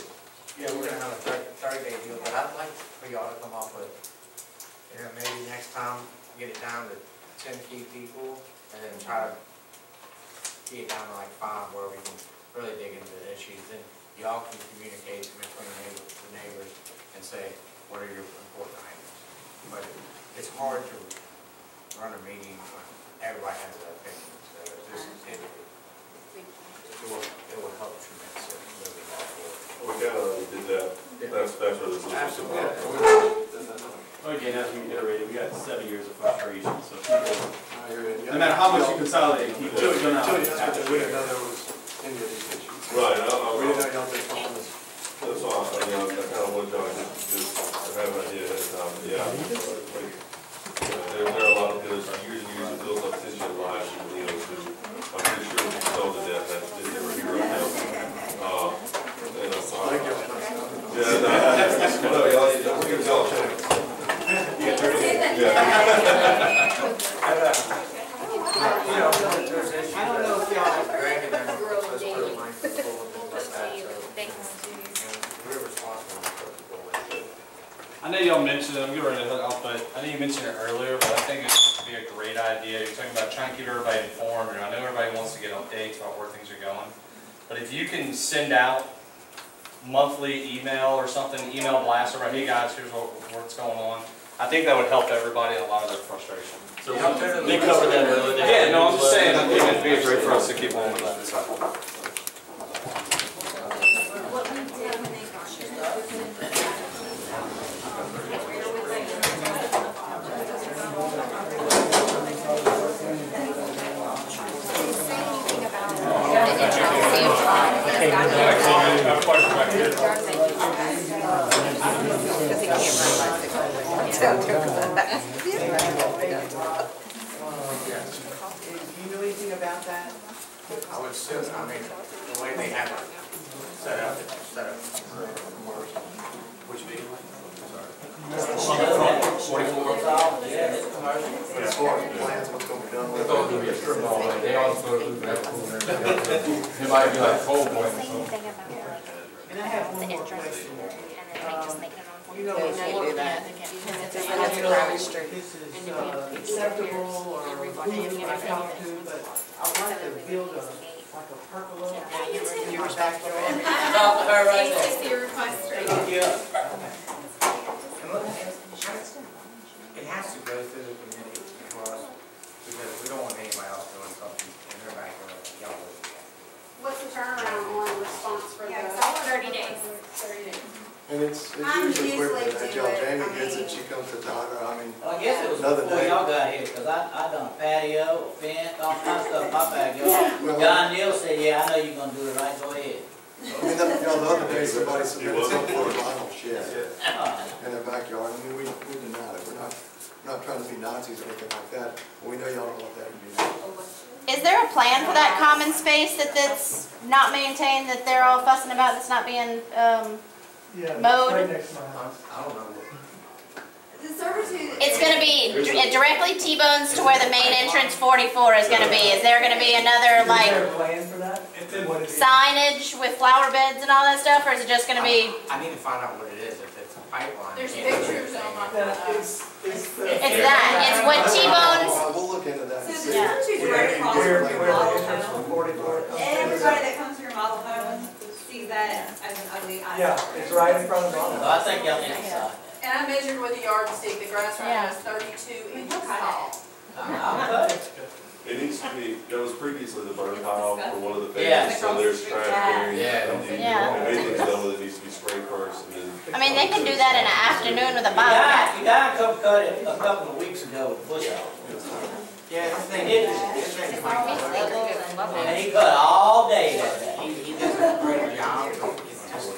S10: Yeah, we're gonna have a 30-day deal, but I'd like for y'all to come up with, maybe next time, get it down to 10 key people, and then try to get it down to like 5 where we can really dig into the issues. Then y'all can communicate between the neighbors and say, what are your important items? But it's hard to run a meeting when everybody has their opinion, so it will help tremendously moving forward.
S4: We kind of did that, that's what this is about.
S3: Again, as we iterated, we got 7 years of frustration, so people, no matter how much you consolidate, people are gonna have to
S12: We didn't know there was any of these issues.
S4: Right,
S12: We didn't know y'all did promise.
S4: that's why, I kind of want y'all to just have an idea ahead of time, yeah. Like, there are a lot of, there's years and years of built up tension lives, and, I'm pretty sure we told to death that they were here right now. And I'm sorry.
S12: Thank you.
S4: Yeah, no, y'all, we're gonna tell you.
S10: There's issues that Greg and them are supposed to put a line for the pool and things like that, so we're responsible for the pool.
S9: I know y'all mentioned it, I'm getting ready to hook up, but I know you mentioned it earlier, but I think it would be a great idea. You're talking about trying to keep everybody informed, and I know everybody wants to get updates about where things are going. But if you can send out monthly email or something, email blast around, hey guys, here's what's going on. I think that would help everybody in a lot of their frustration.
S3: So we cover that earlier.
S9: Yeah, no, I'm just saying, I think it'd be great for us to keep on with that.
S10: Do you know anything about that? I would assume, the way they have it set up, which meeting?
S12: As far as plans, what's going to be done with it.
S6: It's gonna be a strip mall, like, they all go to that pool and everything. It might be like cold point or something.
S10: And I have one more question. You know,
S17: They can't do that.
S10: I don't know if this is acceptable or who I talk to, but I want to build like a pergola in my backyard.
S8: Thank you.
S10: And look, it has to go through the committee for us, because we don't want anybody else doing something in their backyard that y'all wouldn't get.
S18: What's the turnaround on response for
S8: Yeah,
S18: the?
S2: 30 days.
S18: 30 days.
S12: And it's usually quicker than that, y'all. Jamie gets it, she comes to Tyler,
S5: I guess it was
S12: Another
S5: before
S12: day.
S5: y'all got here, cause I done a patio, a fence, all kinds of stuff in my backyard. John Neal said, yeah, I know you're gonna do it right, go ahead.
S12: the other day, somebody submitted something for a vinyl shed in their backyard. I mean, we denied it. We're not trying to be Nazis or anything like that, but we know y'all don't want that to be done.
S13: Is there a plan for that common space that's not maintained, that they're all fussing about, that's not being, mowed?
S10: I don't know.
S8: The servitude.
S13: It's gonna be directly T-bones to where the main entrance 44 is gonna be. Is there gonna be another, like,
S10: plan for that?
S13: signage with flower beds and all that stuff, or is it just gonna be?
S10: I need to find out what it is, if it's a pipeline.
S17: There's pictures on my phone.
S13: It's that, it's what T-bones,
S12: We'll look into that.
S8: So the servitude's right across from your model home. Everybody that comes to your model home sees that as an ugly item.
S10: Yeah, it's right in front of the.
S5: I think y'all need to decide.
S17: And I measured with a yardstick, the grass right now is 32 inches tall.
S4: It needs to be, that was previously the burn pile for one of the
S5: Yeah.
S4: phases, so there's trash buried.
S6: Yeah.
S13: Yeah.
S4: And anything's done with it needs to be sprayed first and then.
S13: I mean, they can do that in an afternoon with a
S5: You
S13: bobcat.
S5: guy come cut it a couple of weeks ago with bush hog.
S10: Yeah, this thing,
S5: And he cut all day that day.
S10: he does a great job. It's just,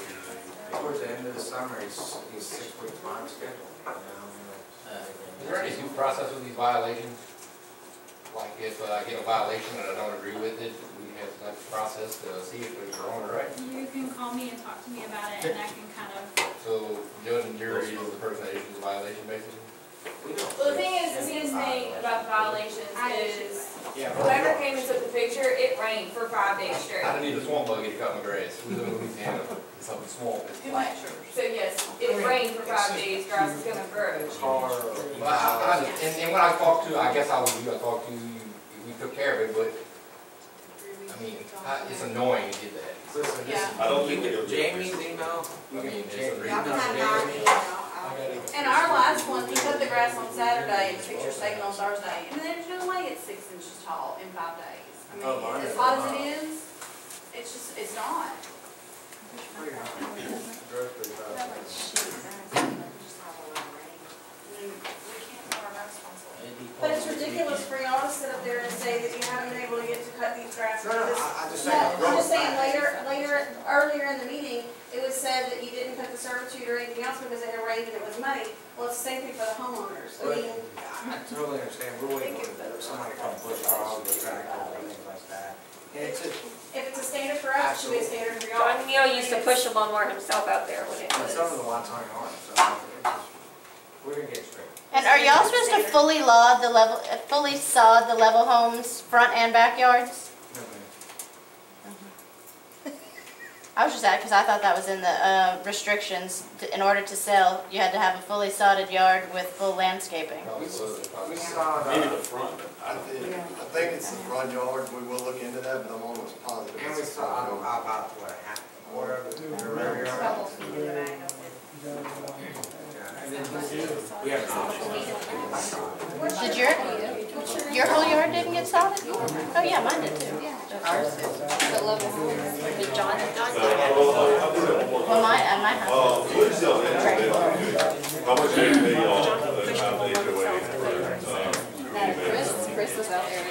S10: towards the end of the summer, he's 6 weeks behind schedule.
S6: Is there any due process with these violations? Like if I get a violation and I don't agree with it, we have that process to see if it's wrong or right?
S2: You can call me and talk to me about it, and I can kind of.
S6: So judge and jury is the person that issues the violation basically?
S2: Well, the thing is, the biggest thing about violations is
S10: Yeah.
S2: whoever came and took the picture, it ran rained for 5 days straight.
S6: I don't need a swamp buggy to cut my grass. We live in Louisiana, it's something small, it's flat.
S2: So yes, it rained for 5 days, grass is gonna grow.
S6: Well, and when I talked to, I guess I was, I talked to you, we took care of it, but, I mean, it's annoying to get that.
S10: Yeah.
S4: I don't think they're gonna be.
S10: Jamie's email.
S6: I mean, it's a
S16: Y'all can have
S10: Jamie.
S16: mine.
S17: And our last one, he cut the grass on Saturday, and the picture's taken on Thursday, and there's no way it's 6 inches tall in 5 days. I mean, as hot as it is, it's just, it's not.
S15: But it's ridiculous for y'all to sit up there and say that you haven't been able to get to cut these grasses.
S10: No, I just saying.
S15: No, I'm just saying earlier in the meeting, it was said that you didn't cut the servitude or anything else because it had rained and it was muddy. Well, it's the same thing for the homeowners. I mean,
S10: I totally understand, we're waiting for somebody to come push off the tractor and things like that. And it's just,
S15: if it's a standard for us, it should be a standard for y'all.
S19: John Neal used to push the lawnmower himself out there when it
S10: but
S19: was.
S10: some of the lots aren't on, so it's just, we're gonna get straight.
S13: And are y'all supposed to fully sod the level homes, front and backyards?
S10: No, ma'am.
S13: I was just asking because I thought that was in the restrictions. In order to sell, you had to have a fully sodded yard with full landscaping.
S10: We saw,
S4: Maybe the front.
S12: I think it's the front yard, we will look into that, but I'm almost positive.
S10: and we
S12: it's the
S10: saw
S12: front yard.
S10: about what, half, quarter of the rear yard.
S8: Couple feet in the back of it.
S10: And then we have an option.
S13: Did your whole yard didn't get sodded? Oh yeah, mine did too.
S19: Ours is the level home. Did John?
S13: Well, my house.
S4: What is the how much do you pay on the
S19: Chris was out there.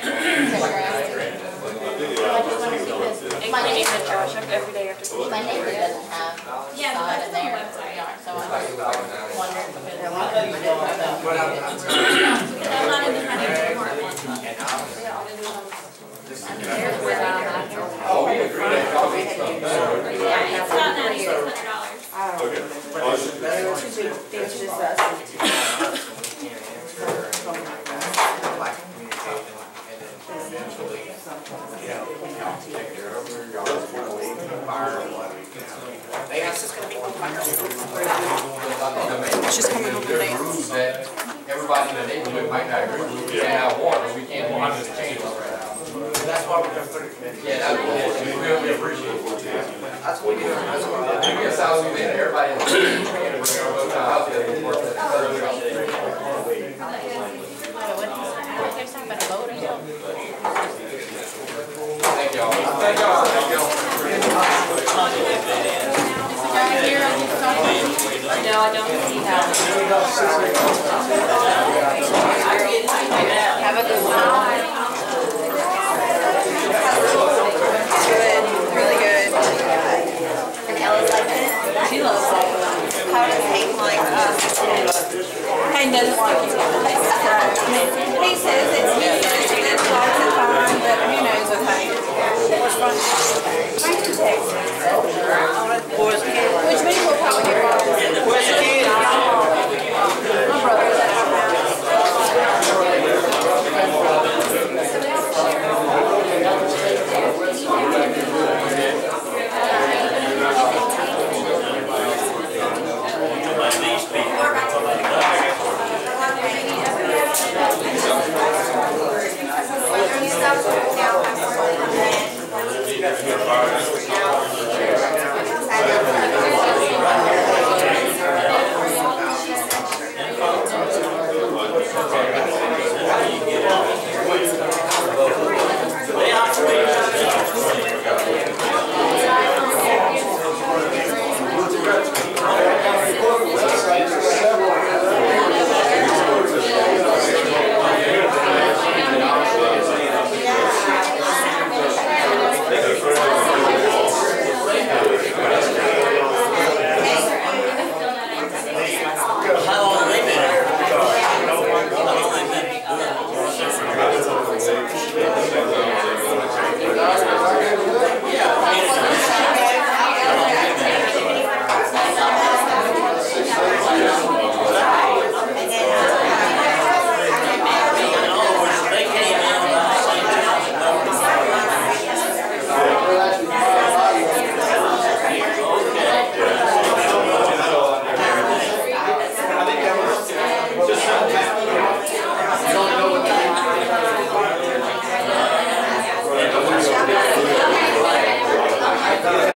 S19: And cleaning the trash up every day after school.
S13: My neighbor doesn't have
S2: Yeah, the
S13: sod in
S2: rest of the
S13: their
S2: website.
S13: yard, so I was wondering if it
S10: But I'm
S2: I'm not in the county report one.
S6: Oh, we agree.
S2: Yeah, it's about $9,600.
S4: Okay.
S10: It's just us. Lack of communication, and then eventually, take care of your yard, fire, what, they asked us gonna be on fire.
S6: It's just coming over there. Rules that everybody in the neighborhood might not agree with, we now want, but we can't do anything to change it right now.
S10: That's why we're gonna put a committee.
S6: Yeah, that's what we really appreciate it.
S10: That's what we do, that's what I
S6: We get South Louisiana, everybody in the city, bring our vote out there, we work that.
S13: There's something about a boat or something.
S6: Thank y'all. Thank y'all.
S19: No, I don't see that. Have a good one. Good, really good. And Ella's like it? She loves it. How does Hayden like us? Hayden doesn't like you. He says it's easy and likes it fine, but who knows with Hayden. Frank in Texas. Which means we'll probably get one. Where's the kid? My brother's at our house.
S16: Now,